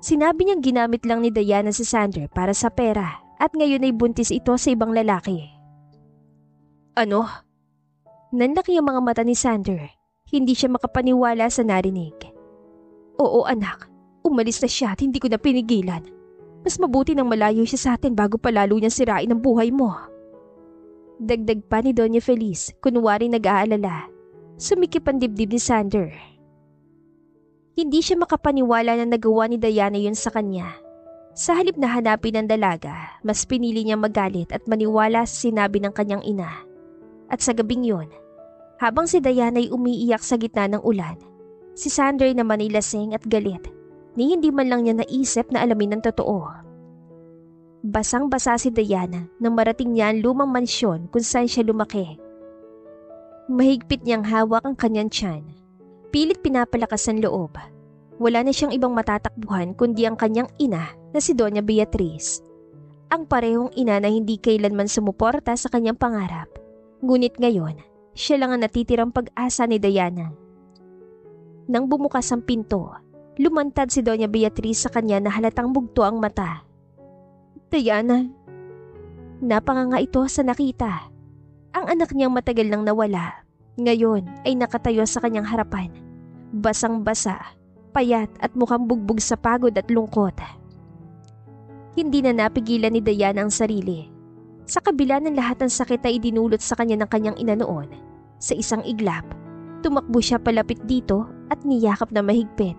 A: Sinabi niyang ginamit lang ni Diana si Sander para sa pera at ngayon ay buntis ito sa ibang lalaki. Ano? Nanlaki ang mga mata ni Sander. Hindi siya makapaniwala sa narinig. Oo, anak. Umalis na siya at hindi ko na pinigilan. Mas mabuti nang malayo siya sa atin bago pa lalo niyang sirain ang buhay mo. Dagdag pa ni Doña Feliz, kunwari nag-aalala. Sumikip ang dibdib ni Sander. Hindi siya makapaniwala na nagawa ni Diana yun sa kanya. Sa halip na hanapin ang dalaga, mas pinili niyang magalit at maniwala sa sinabi ng kanyang ina. At sa gabing yun, habang si Diana ay umiiyak sa gitna ng ulan, si Sander naman ay lasing at galit, ni hindi man lang niya naisip na alamin ang totoo. Basang-basa si Diana nang marating niya ang lumang mansyon kung saan siya lumaki. Mahigpit niyang hawak ang kanyang tiyan. Pilit pinapalakas ang loob. Wala na siyang ibang matatakbuhan kundi ang kanyang ina na si Doña Beatriz. Ang parehong ina na hindi kailanman sumuporta sa kanyang pangarap. Ngunit ngayon, siya lang ang natitirang pag-asa ni Diana. Nang bumukas ang pinto, lumantad si Doña Beatriz sa kanya na halatang bugto ang mata. Diana. Napanganga ito sa nakita. Ang anak niyang matagal nang nawala, ngayon ay nakatayo sa kanyang harapan. Basang-basa, payat at mukhang bugbog sa pagod at lungkot. Hindi na napigilan ni Diana ang sarili. Sa kabila ng lahat ng sakit na idinulot sa kanya ng kanyang ina noon, sa isang iglap, tumakbo siya palapit dito at niyakap na mahigpit.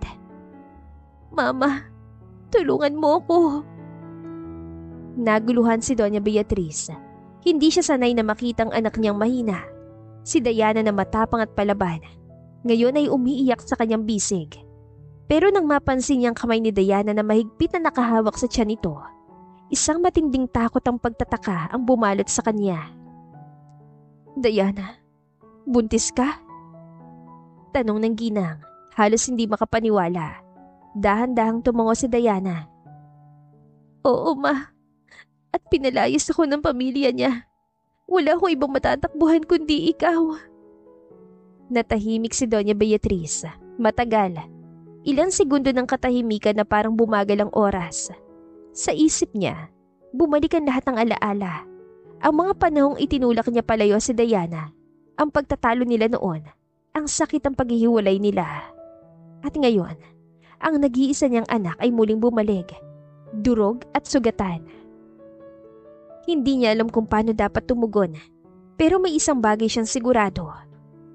A: Mama, tulungan mo ako. Naguluhan si Doña Beatriz. Hindi siya sanay na makitang anak niyang mahina. Si Diana na matapang at palaban. Ngayon ay umiiyak sa kanyang bisig. Pero nang mapansin niyang kamay ni Diana na mahigpit na nakahawak sa tiyan nito, isang matinding takot ang pagtataka ang bumalot sa kanya. Diana, buntis ka? Tanong ng ginang, halos hindi makapaniwala. Dahan-dahang tumango si Diana. Oo, ma. At pinalayas ako ng pamilya niya. Wala akong ibang matatakbuhan kundi ikaw. Natahimik si Doña Beatriz. Matagal. Ilang segundo ng katahimikan na parang bumagal ang oras. Sa isip niya, bumalik ang lahat ng alaala. Ang mga panahong itinulak niya palayo si Diana. Ang pagtatalo nila noon. Ang sakit ang paghihiwalay nila. At ngayon, ang nag-iisa niyang anak ay muling bumalik. Durog at sugatan. Hindi niya alam kung paano dapat tumugon. Pero may isang bagay siyang sigurado.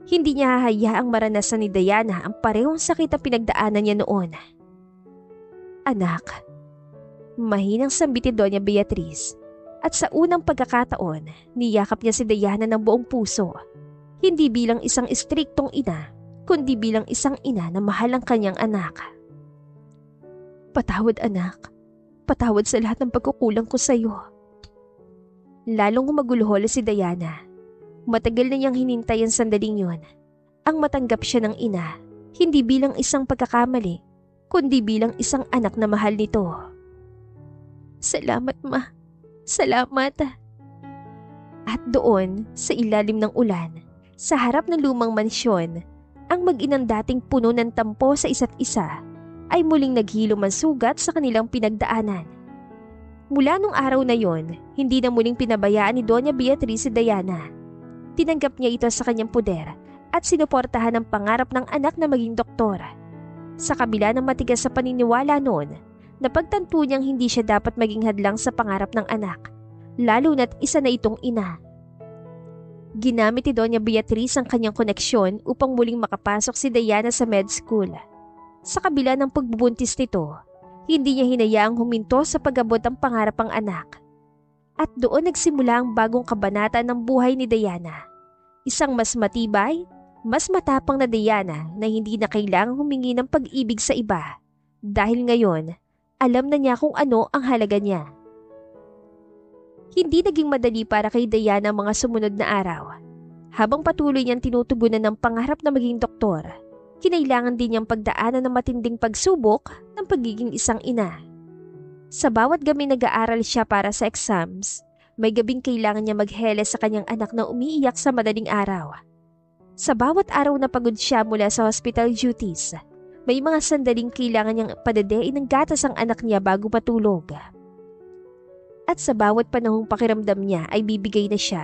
A: Hindi niya hahayaang maranasan ni Diana ang parehong sakit na pinagdaanan niya noon. Anak. Mahinang sambit ni Doña Beatriz. At sa unang pagkakataon, niyakap niya si Diana ng buong puso. Hindi bilang isang istriktong ina, kundi bilang isang ina na mahal ang kanyang anak. Patawad anak, patawad sa lahat ng pagkukulang ko sa iyo. Lalong humaguluhol si Diana. Matagal na niyang hinintay ang sandaling yun. Ang matanggap siya ng ina, hindi bilang isang pagkakamali, kundi bilang isang anak na mahal nito. Salamat ma, salamat. At doon, sa ilalim ng ulan, sa harap ng lumang mansyon, ang mag-inang dating puno ng tampo sa isa't isa ay muling naghilom ang sugat sa kanilang pinagdaanan. Mula nung araw na yon, hindi na muling pinabayaan ni Doña Beatriz si Diana. Tinanggap niya ito sa kanyang puder at sinuportahan ang pangarap ng anak na maging doktor. Sa kabila ng matigas sa paniniwala noon, napagtanto niyang hindi siya dapat maging hadlang sa pangarap ng anak, lalo na't isa na itong ina. Ginamit ni Doña Beatriz ang kanyang koneksyon upang muling makapasok si Diana sa med school. Sa kabila ng pagbubuntis nito, hindi niya hinayaang huminto sa pag-abot ang pangarap ang anak. At doon nagsimula ang bagong kabanata ng buhay ni Diana. Isang mas matibay, mas matapang na Diana na hindi na kailangang humingi ng pag-ibig sa iba. Dahil ngayon, alam na niya kung ano ang halaga niya. Hindi naging madali para kay Diana ang mga sumunod na araw. Habang patuloy niyang tinutugunan ng pangarap na maging doktor, kinailangan din niyang pagdaanan ng matinding pagsubok ng pagiging isang ina. Sa bawat gabing nag-aaral siya para sa exams, may gabing kailangan niya maghele sa kanyang anak na umiiyak sa madaling araw. Sa bawat araw na pagod siya mula sa hospital duties, may mga sandaling kailangan niyang padadein ng gatas ang anak niya bago matulog. At sa bawat panahong pakiramdam niya ay bibigay na siya.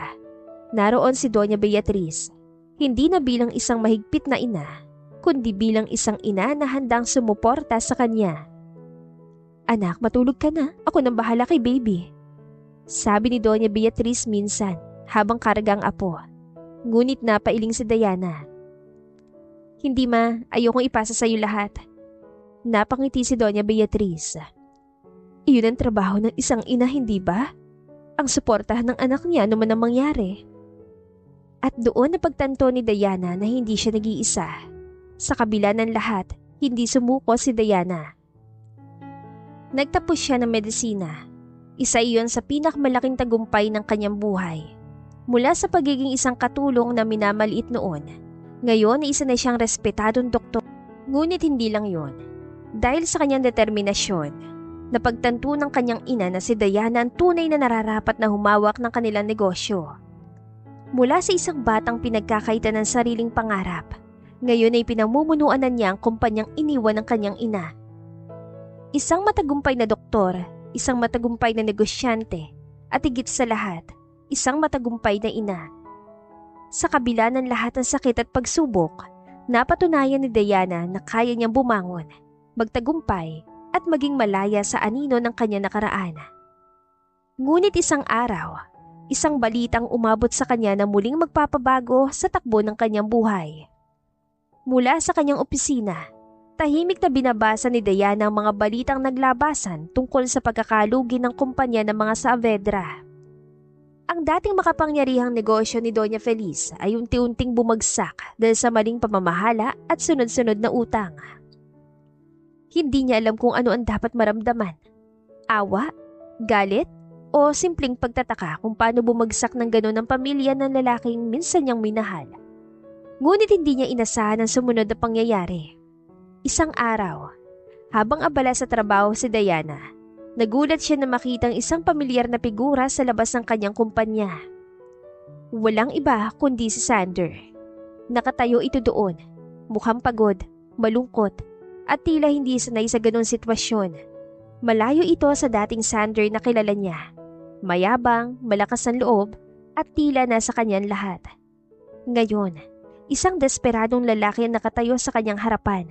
A: Naroon si Doña Beatriz, hindi na bilang isang mahigpit na ina, kundi bilang isang ina na handang sumuporta sa kanya. Anak, matulog ka na. Ako nang bahala kay baby. Sabi ni Doña Beatriz minsan habang kargang apo. Ngunit napailing si Diana. Hindi ma, ayokong ipasa sa iyo lahat. Napangiti si Doña Beatriz. Iyon ang trabaho ng isang ina, hindi ba? Ang suportahan ng anak niya ano man ang mangyari. At doon napagtanto ni Diana na hindi siya nag-iisa. Sa kabila ng lahat, hindi sumuko si Diana. Nagtapos siya ng medisina. Isa iyon sa pinakamalaking tagumpay ng kanyang buhay. Mula sa pagiging isang katulong na minamaliit noon, ngayon ay isa na siyang respetadong doktor. Ngunit hindi lang yon. Dahil sa kanyang determinasyon, napagtanto ng kanyang ina na si Diana ang tunay na nararapat na humawak ng kanilang negosyo. Mula sa isang batang pinagkakaitan ng sariling pangarap, ngayon ay pinamumunuan na niya ang kumpanyang iniwan ng kanyang ina. Isang matagumpay na doktor, isang matagumpay na negosyante, at higit sa lahat, isang matagumpay na ina. Sa kabila ng lahat ng sakit at pagsubok, napatunayan ni Diana na kaya niyang bumangon, magtagumpay, at maging malaya sa anino ng kanyang nakaraan. Ngunit isang araw, isang balitang umabot sa kanya na muling magpapabago sa takbo ng kanyang buhay. Mula sa kanyang opisina, tahimik na binabasa ni Diana ang mga balitang naglabasan tungkol sa pagkakalugi ng kumpanya ng mga Saavedra. Ang dating makapangyarihang negosyo ni Doña Feliz ay unti-unting bumagsak dahil sa maling pamamahala at sunod-sunod na utang. Hindi niya alam kung ano ang dapat maramdaman. Awa, galit, o simpleng pagtataka kung paano bumagsak ng gano'n ang pamilya ng lalaking minsan niyang minahal. Ngunit hindi niya inasahan ang sumunod na pangyayari. Isang araw, habang abala sa trabaho si Diana, nagulat siya na makitang isang pamilyar na figura sa labas ng kanyang kumpanya. Walang iba kundi si Sander. Nakatayo ito doon, mukhang pagod, malungkot, at tila hindi sanay sa ganong sitwasyon. Malayo ito sa dating Sander na kilala niya. Mayabang, malakas ang loob, at tila nasa kanyan lahat. Ngayon, isang desperadong lalaki ang nakatayo sa kanyang harapan.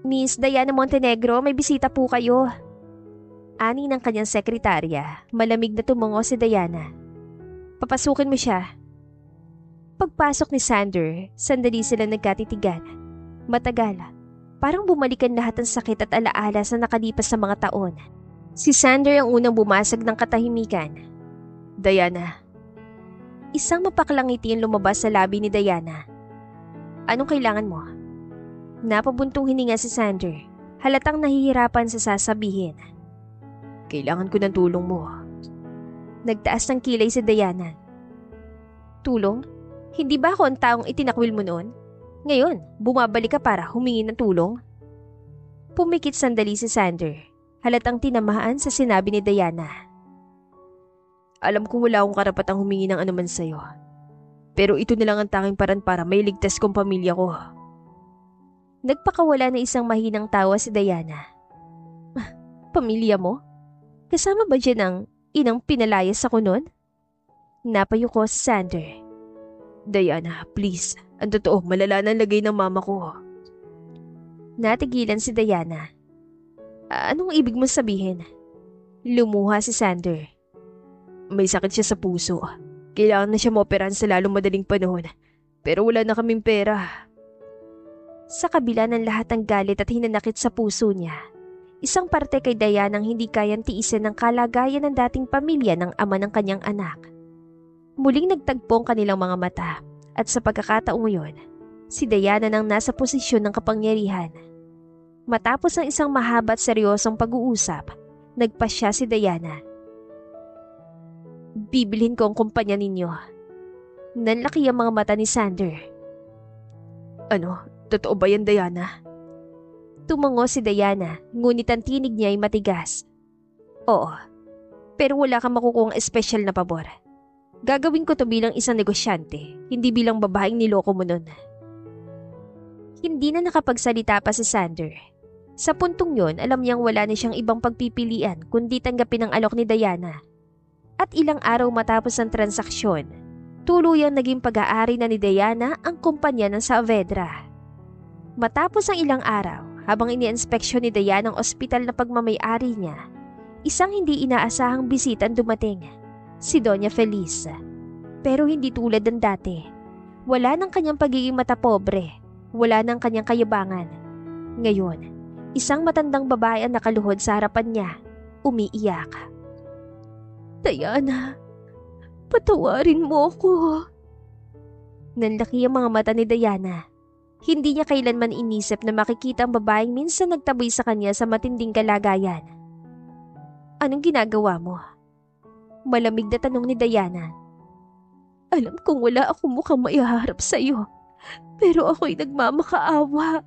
A: Miss Diana Montenegro, may bisita po kayo. Ani ng kanyang sekretarya, malamig na tumungo si Diana. Papasukin mo siya. Pagpasok ni Sander, sandali sila nagkatitigan. Matagal, parang bumalikan lahat ng sakit at alaala sa nakalipas sa mga taon. Si Sander ang unang bumasag ng katahimikan. Diana. Isang mapaklang ngiti ang lumabas sa labi ni Diana. Anong kailangan mo? Napabuntong hininga si Sander. Halatang nahihirapan sa sasabihin.
B: Kailangan ko ng tulong mo.
A: Nagtaas ng kilay si Diana. Tulong? Hindi ba ako ang taong itinakwil mo noon? Ngayon, bumabalik ka para humingi ng tulong? Pumikit sandali si Sander. Halatang tinamaan sa sinabi ni Diana.
B: Alam ko wala akong karapatang humingi ng anuman sa'yo. Pero ito na lang ang tanging paraan para mailigtas kong pamilya ko.
A: Nagpakawala na isang mahinang tawa si Diana. Pamilya mo? Kasama ba dyan ang inang pinalayas ako noon? Napayuko si Sander.
B: Diana, please. Ang totoo, malala na lagay ng mama ko.
A: Natigilan si Diana. Anong ibig mong sabihin? Lumuha si Sander.
B: May sakit siya sa puso. Kailangan na siya maoperahan sa lalong madaling panahon. Pero wala na kaming pera.
A: Sa kabila ng lahat ng galit at hinanakit sa puso niya, isang parte kay Diana ang hindi kayang tiisin ng kalagayan ng dating pamilya ng ama ng kanyang anak. Muling nagtagpo ang kanilang mga mata at sa pagkakataong yun, si Diana nang nasa posisyon ng kapangyarihan. Matapos ang isang mahaba at seryosong pag-uusap, nagpasya si Diana. Bibilhin ko ang kumpanya ninyo. Nanlaki ang mga mata ni Sander.
B: Ano? Totoo ba yan, Diana?
A: Tumango si Diana, ngunit ang tinig niya ay matigas. Oo, pero wala kang makukuhang espesyal na pabor. Gagawin ko to bilang isang negosyante, hindi bilang babaeng niloko mo nun. Hindi na nakapagsalita pa si Sander. Sa puntong yon, alam niyang wala na siyang ibang pagpipilian kundi tanggapin ang alok ni Diana. At ilang araw matapos ang transaksyon, tuluyang naging pag-aari na ni Diana ang kumpanya ng Saavedra. Matapos ang ilang araw, habang ini-inspeksyon ni Diana ang ospital na pagmamay-ari niya, isang hindi inaasahang bisita ang dumating, si Doña Feliz. Pero hindi tulad ng dati. Wala ng kanyang pagiging matapobre, wala ng kanyang kayabangan. Ngayon, isang matandang babae ang nakaluhod sa harapan niya, umiiyak. Diana, patawarin mo ako. Nanlaki ang mga mata ni Diana. Hindi niya kailanman inisip na makikita ang babaeng minsan nagtaboy sa kanya sa matinding kalagayan. Anong ginagawa mo? Malamig na tanong ni Diana. Alam kong wala akong mukhang maiharap sa iyo, pero ako'y nagmamakaawa.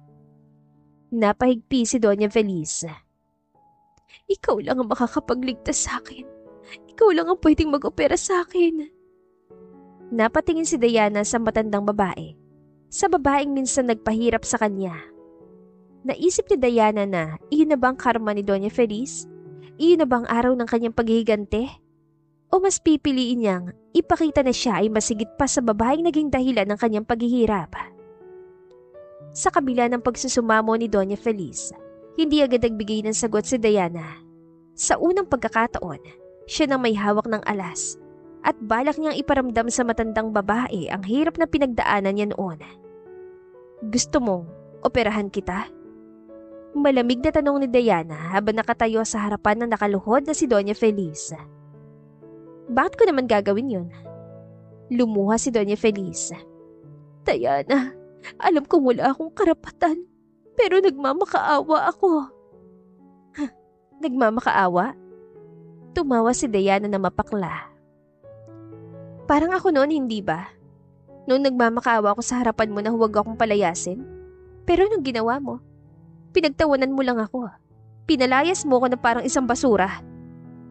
A: Napahigpi si Doña Feliz. Ikaw lang ang makakapagligtas sa akin. Ikaw lang ang pwedeng mag-opera sa akin. Napatingin si Diana sa matandang babae. Sa babaeng minsan nagpahirap sa kanya. Naisip ni Diana na iyon na bang karma ni Doña Feliz? Iyon na bang araw ng kanyang paghihigante? O mas pipiliin niyang ipakita na siya ay masigit pa sa babaeng naging dahilan ng kanyang paghihirap? Sa kabila ng pagsusumamo ni Doña Feliz, hindi agad nagbigay ng sagot si Diana. Sa unang pagkakataon, siya nang may hawak ng alas at balak niyang iparamdam sa matandang babae ang hirap na pinagdaanan niya noon. Gusto mong operahan kita? Malamig na tanong ni Diana habang nakatayo sa harapan ng nakaluhod na si Doña Feliz. Bakit ko naman gagawin yun? Lumuha si Doña Feliz. Diana, alam kong wala akong karapatan, pero nagmamakaawa ako. Nagmamakaawa? Tumawa si Diana na mapakla. Parang ako noon, hindi ba? Noong nagmamakaawa ako sa harapan mo na huwag akong palayasin. Pero anong ginawa mo? Pinagtawanan mo lang ako. Pinalayas mo ako na parang isang basura.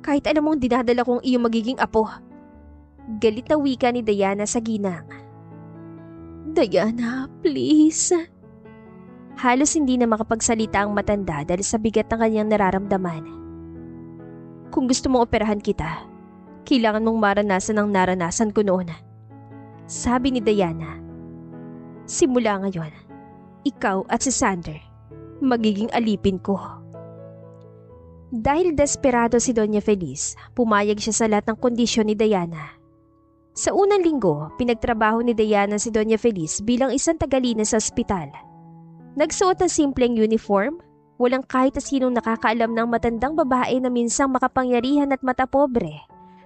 A: Kahit alam mong dinadala kong iyong magiging apo. Galit na wika ni Diana sa ginang. Diana, please. Halos hindi na makapagsalita ang matanda dahil sa bigat ng kanyang nararamdaman. Kung gusto mong operahan kita, kailangan mong maranasan ang naranasan ko noon. Sabi ni Diana. Simula ngayon, ikaw at si Sander, magiging alipin ko. Dahil desperado si Doña Feliz, pumayag siya sa lahat ng kondisyon ni Diana. Sa unang linggo, pinagtrabaho ni Diana si Doña Feliz bilang isang tagalinis sa ospital. Nagsuot ng simpleng uniform, walang kahit sinong nakakaalam ng matandang babae na minsang makapangyarihan at matapobre.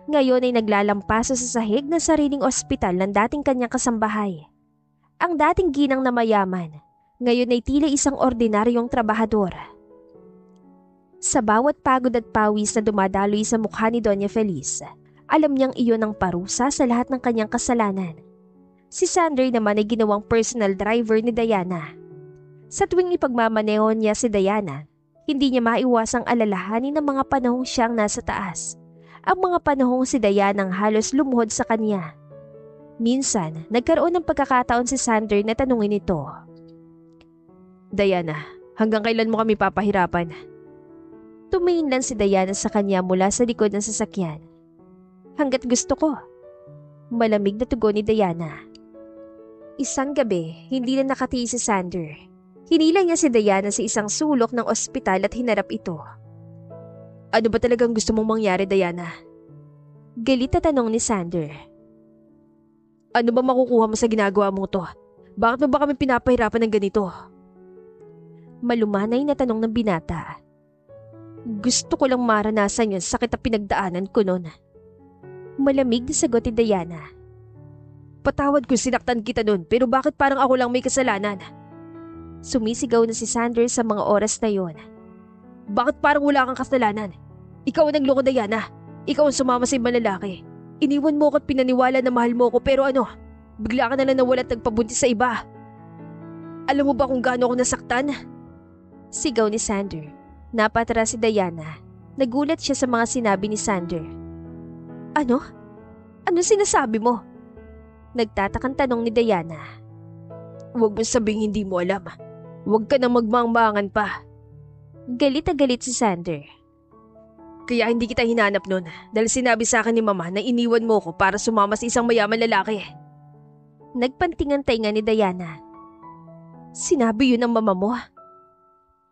A: Ngayon ay naglalampaso sa sahig ng sariling ospital ng dating kanyang kasambahay. Ang dating ginang na mayaman, ngayon ay tila isang ordinaryong trabahador. Sa bawat pagod at pawis na dumadaloy sa mukha ni Doña Feliz, alam niyang iyon ang parusa sa lahat ng kanyang kasalanan. Si Sander naman ay ginawang personal driver ni Diana. Sa tuwing ipagmamaneho niya si Diana, hindi niya maiwasang alalahanin ng mga panahong siyang nasa taas. Ang mga panahong si Diana ang halos lumuhod sa kanya. Minsan, nagkaroon ng pagkakataon si Sander na tanungin ito.
B: Diana, hanggang kailan mo kami papahirapan?
A: Tumingin lang si Diana sa kanya mula sa likod ng sasakyan. Hanggat gusto ko. Malamig na tugon ni Diana. Isang gabi, hindi na nakatiis si Sander. Hinila niya si Diana sa isang sulok ng ospital at hinarap ito.
B: Ano ba talagang gusto mong mangyari, Diana?
A: Galit na tanong ni Sander.
B: Ano ba makukuha mo sa ginagawa mo to? Bakit mo ba kami pinapahirapan ng ganito?
A: Malumanay na tanong ng binata. Gusto ko lang maranasan yung sakit na pinagdaanan ko noon. Malamig na sagot ni Diana.
B: Patawad kung sinaktan kita noon, pero bakit parang ako lang may kasalanan?
A: Sumisigaw na si Sander sa mga oras na yon.
B: Bakit parang wala kang kasalanan? Ikaw ang nagloko, Diana. Ikaw ang sumama sa ibang lalaki. Iniwan mo ko at pinaniwala na mahal mo ko, pero ano? Bigla ka na lang nawala at nagpabuntis sa iba. Alam mo ba kung gaano ako nasaktan?
A: Sigaw ni Sander. Napatras si Diana. Nagulat siya sa mga sinabi ni Sander. Ano? Ano sinasabi mo? Nagtatakang tanong ni Diana.
B: Huwag mo sabing hindi mo alam. Huwag ka nang magmangmangan pa.
A: Galit na galit si Sander.
B: Kaya hindi kita hinanap noon dahil sinabi sa akin ni Mama na iniwan mo ko para sumama sa isang mayaman lalaki.
A: Nagpantingan tainga ni Diana. Sinabi yun ng mama mo?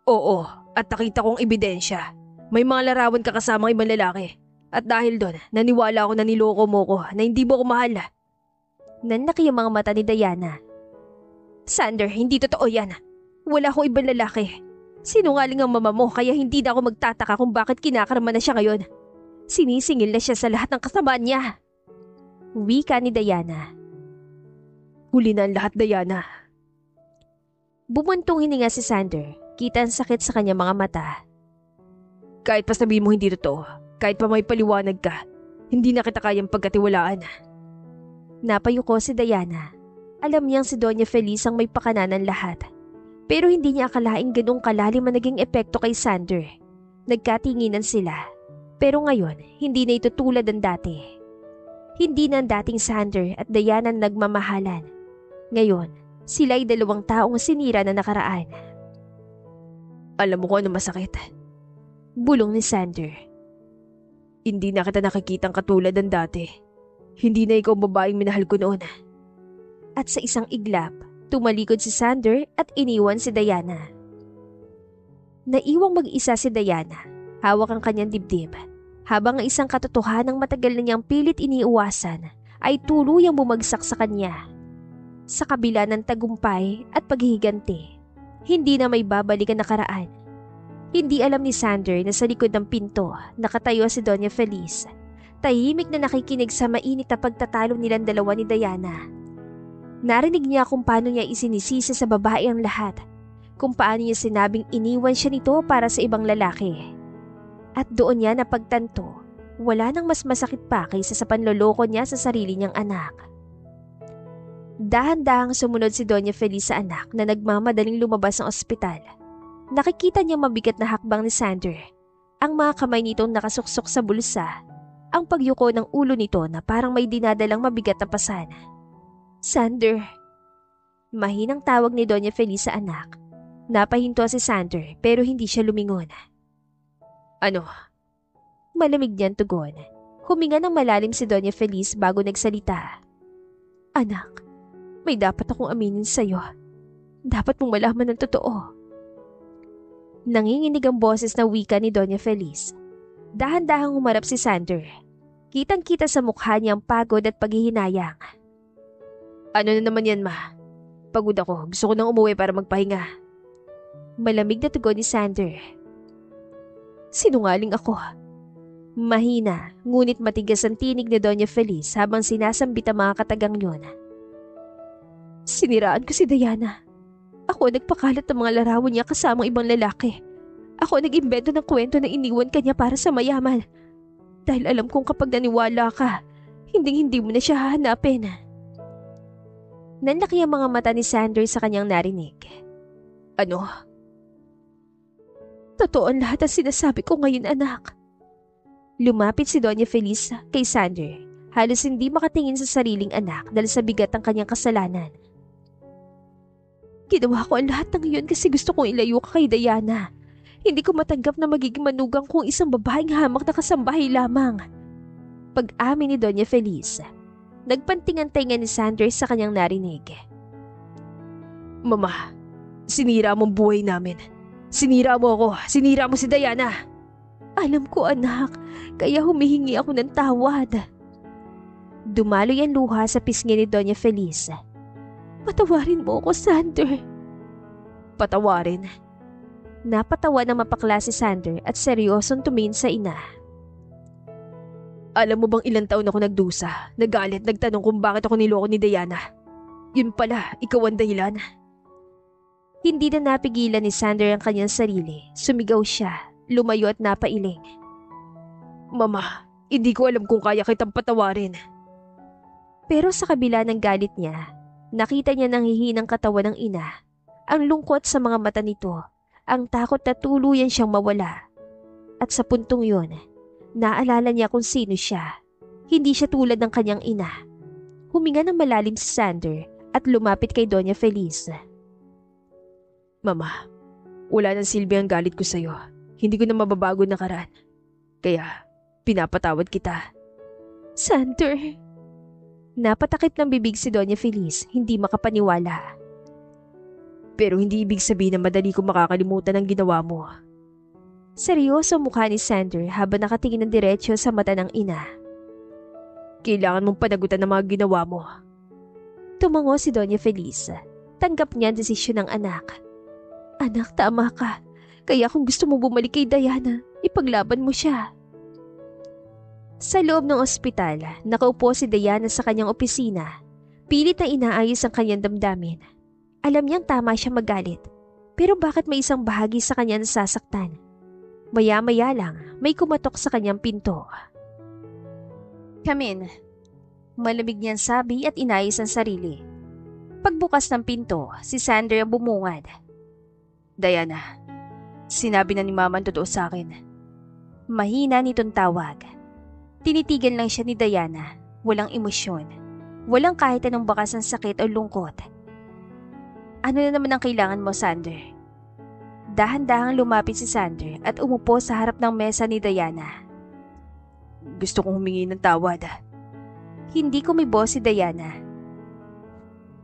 B: Oo, at nakita kong ebidensya. May mga larawan ka kasamang ibang lalaki. At dahil doon, naniwala ako na niloko mo ko na hindi mo ko mahal.
A: Nanlaki yung mga mata ni Diana. Sander, hindi totoo yan. Wala akong ibang lalaki. Sinungaling ang mama mo kaya hindi na ako magtataka kung bakit kinakarama na siya ngayon. Sinisingil na siya sa lahat ng kasamaan niya. Wika ni Diana.
B: Huli na ang lahat, Diana.
A: Bumuntong hininga si Sander. Kita ang sakit sa kanyang mga mata.
B: Kahit pa sabihin mo hindi totoo, kahit pa may paliwanag ka, hindi na kita kayang pagkatiwalaan.
A: Napayuko si Diana. Alam niyang si Doña Feliz ang may pakananan lahat. Pero hindi niya akalaing ganong kalalim ang naging epekto kay Sander. Nagkatinginan sila. Pero ngayon, hindi na ito tulad ng dati. Hindi na ang dating Sander at Diana nagmamahalan. Ngayon, sila ay dalawang taong sinira na nakaraan.
B: Alam mo ko ano masakit?
A: Bulong ni Sander.
B: Hindi na kita nakikitang katulad ng dati. Hindi na ikaw babaeng minahal ko noon.
A: At sa isang iglap, tumalikod si Sander at iniwan si Diana. Naiwang mag-isa si Diana, hawak ang kanyang dibdib, habang ang isang katotohanang matagal na niyang pilit iniiwasan ay tuluyang bumagsak sa kanya. Sa kabila ng tagumpay at paghihiganti, hindi na may babalik ang nakaraan. Hindi alam ni Sander na sa likod ng pinto nakatayo si Doña Feliz, tahimik na nakikinig sa mainit na pagtatalo nilang dalawa ni Diana. Narinig niya kung paano niya isinisisi sa babae ang lahat, kung paano niya sinabing iniwan siya nito para sa ibang lalaki. At doon niya napagtanto, wala nang mas masakit pa kaysa sa panloloko niya sa sarili niyang anak. Dahan-dahang sumunod si Doña Feliz sa anak na nagmamadaling lumabas ng ospital. Nakikita niya mabigat na hakbang ni Sander, ang mga kamay nitong nakasuksok sa bulsa, ang pagyuko ng ulo nito na parang may dinadalang mabigat na pasan. Sander. Mahinang tawag ni Doña Feliz sa anak. Napahinto si Sander pero hindi siya lumingon.
B: Ano?
A: Malamig niyang tugon. Huminga ng malalim si Doña Feliz bago nagsalita. Anak, may dapat akong aminin sa'yo. Dapat mong malaman ng totoo. Nanginginig ang boses na wika ni Doña Feliz. Dahan-dahang humarap si Sander. Kitang-kita sa mukha niya ang pagod at paghihinayang.
B: Ano na naman yan, ma? Pagod ako. Gusto ko nang umuwi para magpahinga.
A: Malamig na tugon ni Sander. Sinungaling ako. Mahina, ngunit matigas ang tinig ni Doña Feliz habang sinasambit ang mga katagang yun.
B: Siniraan ko si Diana. Ako ang nagpakalat ng mga larawan niya kasamang ibang lalaki. Ako ang nag-imbento ng kwento na iniwan kanya para sa mayaman. Dahil alam kong kapag naniwala ka, hindi mo na siya hahanapin.
A: Nanlaki ang mga mata ni Sander sa kanyang narinig.
B: Ano? Totoo ang lahat ang sinasabi ko ngayon, anak.
A: Lumapit si Doña Felisa kay Sander. Halos hindi makatingin sa sariling anak dahil sa bigat ng kanyang kasalanan.
B: Ginawa ko ang lahat ng iyon kasi gusto kong ilayo ka kay Diana. Hindi ko matanggap na magiging manugang kong isang babaeng hamak na kasambahay lamang.
A: Pag-amin ni Doña Felisa, nagpantingan-tingan ni Sander sa kanyang narinig.
B: Mama, sinira mo ang buhay namin. Sinira mo ako. Sinira mo si Diana.
A: Alam ko, anak. Kaya humihingi ako ng tawad. Dumaloy ang luha sa pisngi ni Doña Felisa.
B: Patawarin mo ako, Sander. Patawarin?
A: Napatawa ng mapakla si Sander at seryosong tumingin sa ina.
B: Alam mo bang ilang taon ako nagdusa, nagalit, nagtanong kung bakit ako niloko ni Diana? Yun pala, ikaw ang dahilan.
A: Hindi na napigilan ni Sander ang kanyang sarili. Sumigaw siya, lumayo at napailing.
B: Mama, hindi ko alam kung kaya kitang patawarin.
A: Pero sa kabila ng galit niya, nakita niya nang hihinang katawan ng ina. Ang lungkot sa mga mata nito, ang takot na tuluyan siyang mawala. At sa puntong yun, naalala niya kung sino siya. Hindi siya tulad ng kanyang ina. Huminga ng malalim si Sander at lumapit kay Doña Felisa.
B: Mama, wala nang silbi ang galit ko sa'yo. Hindi ko na mababago nakaraan. Kaya, pinapatawad kita.
A: Sander. Napatakip ng bibig si Doña Feliz, hindi makapaniwala.
B: Pero hindi ibig sabihin na madali ko makakalimutan ang ginawa mo.
A: Seryoso ang mukha ni Sander habang nakatingin ng diretsyo sa mata ng ina.
B: Kailangan mong panagutan ng mga ginawa mo.
A: Tumango si Doña Feliz. Tanggap niya ang desisyon ng anak. Anak, tama ka. Kaya kung gusto mo bumalik kay Diana, ipaglaban mo siya. Sa loob ng ospital, nakaupo si Diana sa kanyang opisina. Pilit na inaayos ang kanyang damdamin. Alam niyang tama siya magalit. Pero bakit may isang bahagi sa kanya nasasaktan? Maya-maya lang, may kumatok sa kanyang pinto. Come in. Malamig niyang sabi at inayos ang sarili. Pagbukas ng pinto, si Sander ang bumungad.
B: Diana, sinabi na ni Mama ang totoo sa akin.
A: Mahina nitong tawag. Tinitigan lang siya ni Diana, walang emosyon. Walang kahit anong bakas ng sakit o lungkot. Ano na naman ang kailangan mo, Sander? Dahan-dahang lumapit si Sander at umupo sa harap ng mesa ni Diana.
B: Gusto kong humingi ng tawad.
A: Hindi kumibo si Diana.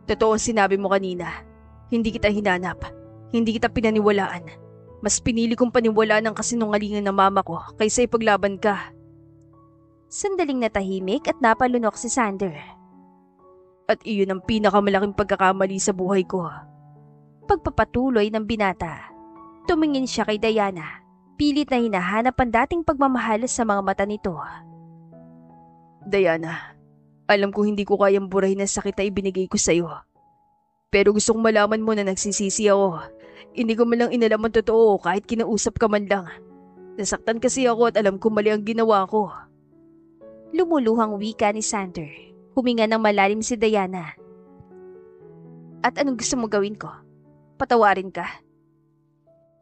B: Totoo ang sinabi mo kanina. Hindi kita hinanap. Hindi kita pinaniwalaan. Mas pinili kong paniwalaan ang kasinungalingan ng mama ko kaysa ipaglaban ka.
A: Sandaling natahimik at napalunok si Sander.
B: At iyon ang pinakamalaking pagkakamali sa buhay ko.
A: Pagpapatuloy ng binata, tumingin siya kay Diana. Pilit na hinahanap ang dating pagmamahal sa mga mata nito.
B: Diana, alam ko hindi ko kayang burahin ang sakit na ibinigay ko sa'yo. Pero gusto kong malaman mo na nagsisisi ako. Hindi ko man lang inalam ang totoo kahit kinausap ka man lang. Nasaktan kasi ako at alam ko mali ang ginawa ko.
A: Lumuluhang wika ni Sander. Huminga ng malalim si Diana. At anong gusto mo gawin ko? Patawarin ka?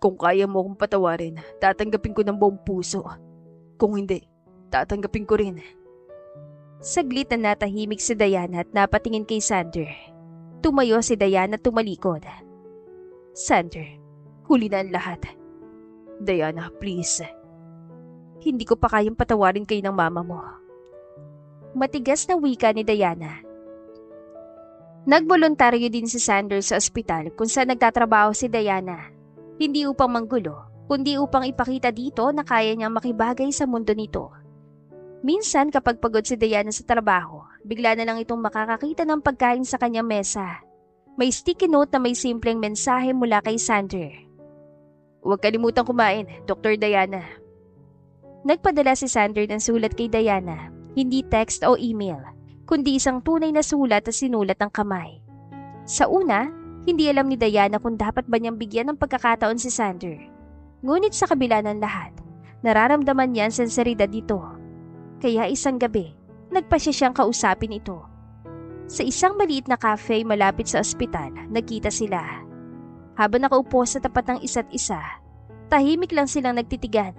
B: Kung kaya mo akong patawarin, tatanggapin ko ng buong puso. Kung hindi, tatanggapin ko rin.
A: Saglit na natahimik si Diana at napatingin kay Sander. Tumayo si Diana at tumalikod. Sander, huli na ang lahat.
B: Diana, please.
A: Hindi ko pa kayang patawarin kayo ng mama mo. Matigas na wika ni Diana. Nagboluntaryo din si Sander sa ospital kung saan nagtatrabaho si Diana. Hindi upang manggulo, kundi upang ipakita dito na kaya niyang makibagay sa mundo nito. Minsan kapag pagod si Diana sa trabaho, bigla na lang itong makakakita ng pagkain sa kanyang mesa. May sticky note na may simpleng mensahe mula kay Sander. Huwag kalimutang kumain, Dr. Diana. Nagpadala si Sander ng sulat kay Diana, hindi text o email, kundi isang tunay na sulat na sinulat ng kamay. Sa una, hindi alam ni Diana kung dapat ba niyang bigyan ng pagkakataon si Sander. Ngunit sa kabila ng lahat, nararamdaman niya ang senseridad nito. Kaya isang gabi, nagpasya siyang kausapin ito. Sa isang maliit na cafe malapit sa ospital, nagkita sila. Habang nakaupo sa tapat ng isa't isa, tahimik lang silang nagtitigan.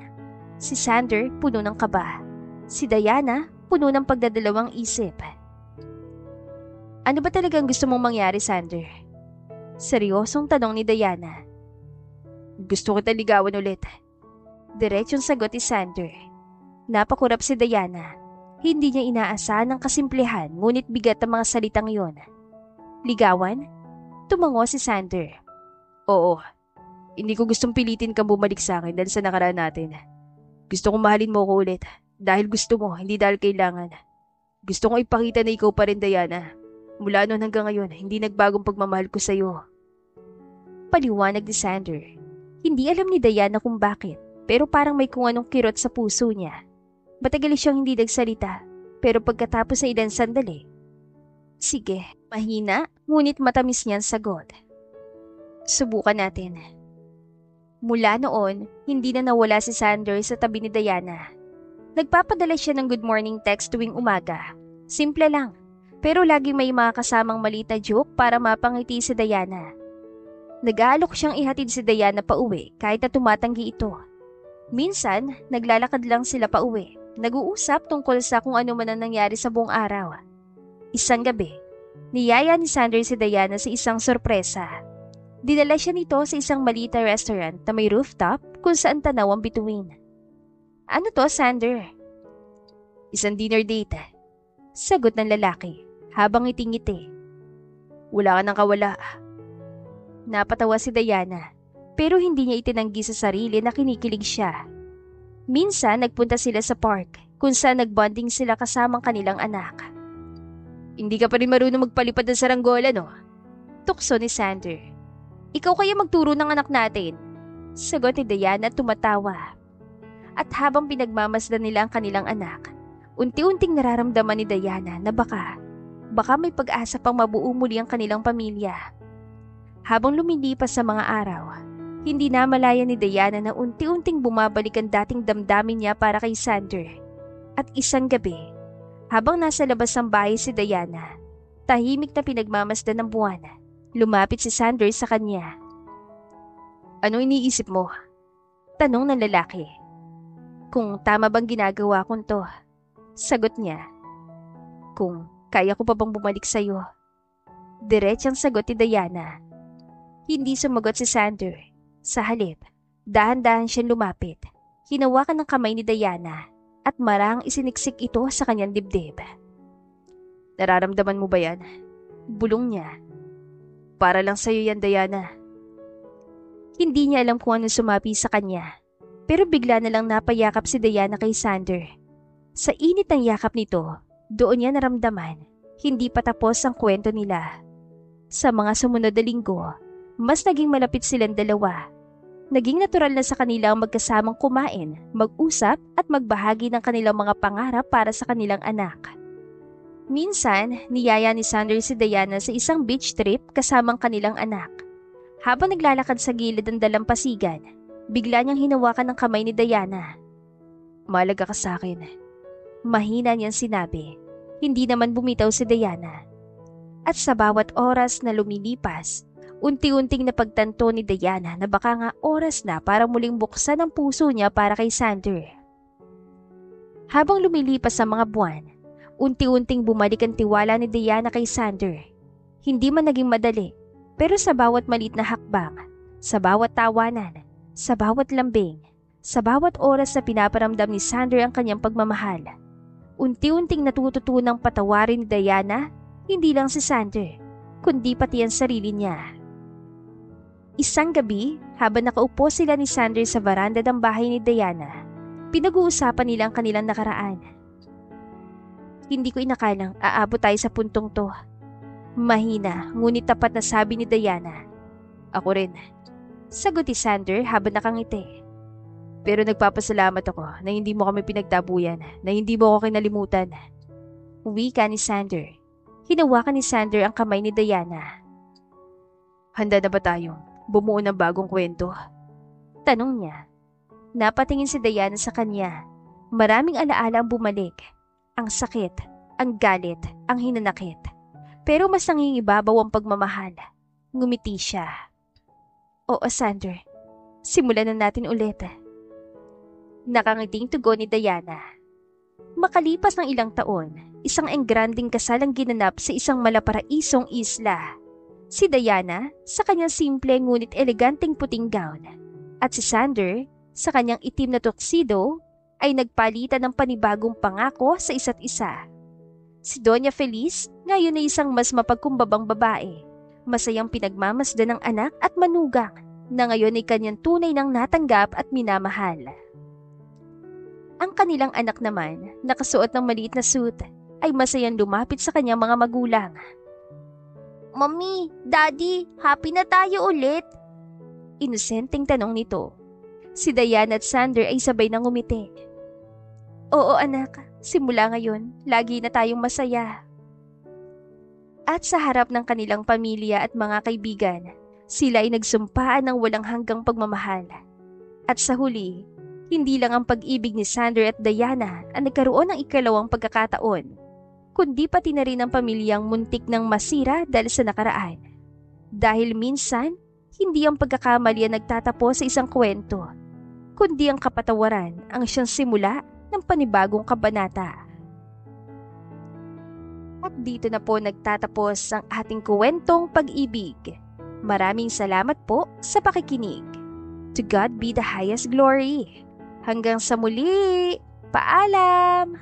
A: Si Sander, puno ng kaba. Si Diana, puno ng pagdadalawang isip. Ano ba talagang gusto mong mangyari, Sander? Seryosong tanong ni Diana. Gusto kita ligawan ulit. Diretsong sagot ni Sander. Napakurap si Diana. Hindi niya inaasahan ng kasimplihan ngunit bigat ang mga salitang yon. Ligawan? Tumango si Sander. Oo. Hindi ko gustong pilitin kang bumalik sa akin dahil sa nakaraan natin. Gusto kong mahalin mo ko ulit. Dahil gusto mo, hindi dahil kailangan. Gusto kong ipakita na ikaw pa rin, Diana. Mula noon hanggang ngayon, hindi nagbagong pagmamahal ko sa'yo. Paliwanag ni Sander. Hindi alam ni Diana kung bakit, pero parang may kung anong kirot sa puso niya. Matagal siyang hindi nagsalita, pero pagkatapos ng ilang sandali, sige, mahina, ngunit matamis niyang sagot. Subukan natin. Mula noon, hindi na nawala si Sander sa tabi ni Diana. Nagpapadala siya ng good morning text tuwing umaga. Simple lang, pero laging may mga kasamang maliit na joke para mapangiti si Diana. Nag-aalok siyang ihatid si Diana pa uwi kahit na tumatanggi ito. Minsan, naglalakad lang sila pa uwi. Nag-uusap tungkol sa kung ano man ang nangyari sa buong araw. Isang gabi, niyaya ni Sander si Diana sa isang sorpresa. Dinala siya nito sa isang maliit na restaurant na may rooftop kung saan tanaw ang bituin. Ano to, Sander? Isang dinner date. Sagot ng lalaki habang ngiti-ngiti. Wala ka nang kawala. Napatawa si Diana pero hindi niya itinanggi sa sarili na kinikilig siya. Minsan nagpunta sila sa park kung saan nagbonding sila kasamang kanilang anak. Hindi ka pa rin marunong magpalipad ng saranggola, no? Tukso ni Sander. Ikaw kaya magturo ng anak natin? Sagot ni Diana at tumatawa. At habang pinagmamasdan nila ang kanilang anak, unti-unting nararamdaman ni Diana na baka may pag-asa pang mabuo muli ang kanilang pamilya. Habang lumilipas sa mga araw, hindi na malaya ni Diana na unti-unting bumabalik ang dating damdamin niya para kay Sander. At isang gabi, habang nasa labas ng bahay si Diana, tahimik na pinagmamasdan ng buwan, lumapit si Sander sa kanya. Ano iniisip mo? Tanong ng lalaki. Kung tama bang ginagawa kong to? Sagot niya. Kung kaya ko pa bang bumalik sa'yo? Diretsang sagot ni Diana. Hindi sumagot si Sander. Sa halip, dahan-dahan siyang lumapit. Hinawakan ng kamay ni Diana at marang isiniksik ito sa kanyang dibdib. Nararamdaman mo ba yan? Bulong niya. Para lang sa'yo yan, Diana. Hindi niya alam kung ano sumapi sa kanya. Pero bigla na lang napayakap si Diana kay Sander. Sa init ng yakap nito, doon niya naramdaman, hindi pa tapos ang kwento nila. Sa mga sumunod na linggo, mas naging malapit silang dalawa. Naging natural na sa kanila ang magkasamang kumain, mag-usap at magbahagi ng kanilang mga pangarap para sa kanilang anak. Minsan, niyaya ni Sander si Diana sa isang beach trip kasamang kanilang anak. Habang naglalakad sa gilid ng dalampasigan, bigla niyang hinawakan ng kamay ni Diana. Mahalaga ka sa akin. Mahina niyang sinabi. Hindi naman bumitaw si Diana. At sa bawat oras na lumilipas, unti-unting napagtanto ni Diana na baka nga oras na para muling buksan ang puso niya para kay Sander. Habang lumilipas ang mga buwan, unti-unting bumalik ang tiwala ni Diana kay Sander. Hindi man naging madali, pero sa bawat maliit na hakbang, sa bawat tawanan, sa bawat lambing, sa bawat oras na pinaparamdam ni Sander ang kanyang pagmamahal, unti-unting natututunang patawarin ni Diana, hindi lang si Sander, kundi pati ang sarili niya. Isang gabi, habang nakaupo sila ni Sander sa veranda ng bahay ni Diana, pinag-uusapan nila ang kanilang nakaraan. Hindi ko inakalang aabot tayo sa puntong to. Mahina, ngunit tapat na sabi ni Diana. Ako rin. Sagot ni Sander habang nakangiti. Pero nagpapasalamat ako na hindi mo kami pinagtabuyan, na hindi mo ako kinalimutan. Wika ni Sander. Hinawakan ni Sander ang kamay ni Diana.
B: Handa na ba tayong bumuo ng bagong kwento?
A: Tanong niya. Napatingin si Diana sa kanya. Maraming alaala ang bumalik. Ang sakit, ang galit, ang hinanakit. Pero mas nangingibabaw ang pagmamahal. Ngumiti siya. Oo, Sander. Simulan na natin ulit. Nakangiting tugon ni Diana. Makalipas ng ilang taon, isang engranding kasal ang ginanap sa isang malaparaisong isla. Si Diana sa kanyang simple ngunit eleganteng puting gown at si Sander sa kanyang itim na tuxedo ay nagpalitan ng panibagong pangako sa isa't isa. Si Doña Feliz ngayon ay isang mas mapagkumbabang babae, masayang pinagmamasdan ng anak at manugang na ngayon ay kanyang tunay nang natanggap at minamahal. Ang kanilang anak naman, nakasuot ng maliit na suit, ay masayang lumapit sa kanyang mga magulang. Mommy, Daddy, happy na tayo ulit? Inosenteng tanong nito. Si Diana at Sander ay sabay nang ngumiti. Oo anak, simula ngayon, lagi na tayong masaya. At sa harap ng kanilang pamilya at mga kaibigan, sila ay nagsumpaan ng walang hanggang pagmamahal. At sa huli, hindi lang ang pag-ibig ni Sander at Diana ang nagkaroon ng ikalawang pagkakataon, kundi pati na rin ang pamilyang muntik ng masira dahil sa nakaraan. Dahil minsan, hindi ang pagkakamali ang nagtatapos sa isang kwento, kundi ang kapatawaran ang siyang simula ng panibagong kabanata. At dito na po nagtatapos ang ating kwentong pag-ibig. Maraming salamat po sa pakikinig. To God be the highest glory. Hanggang sa muli, paalam!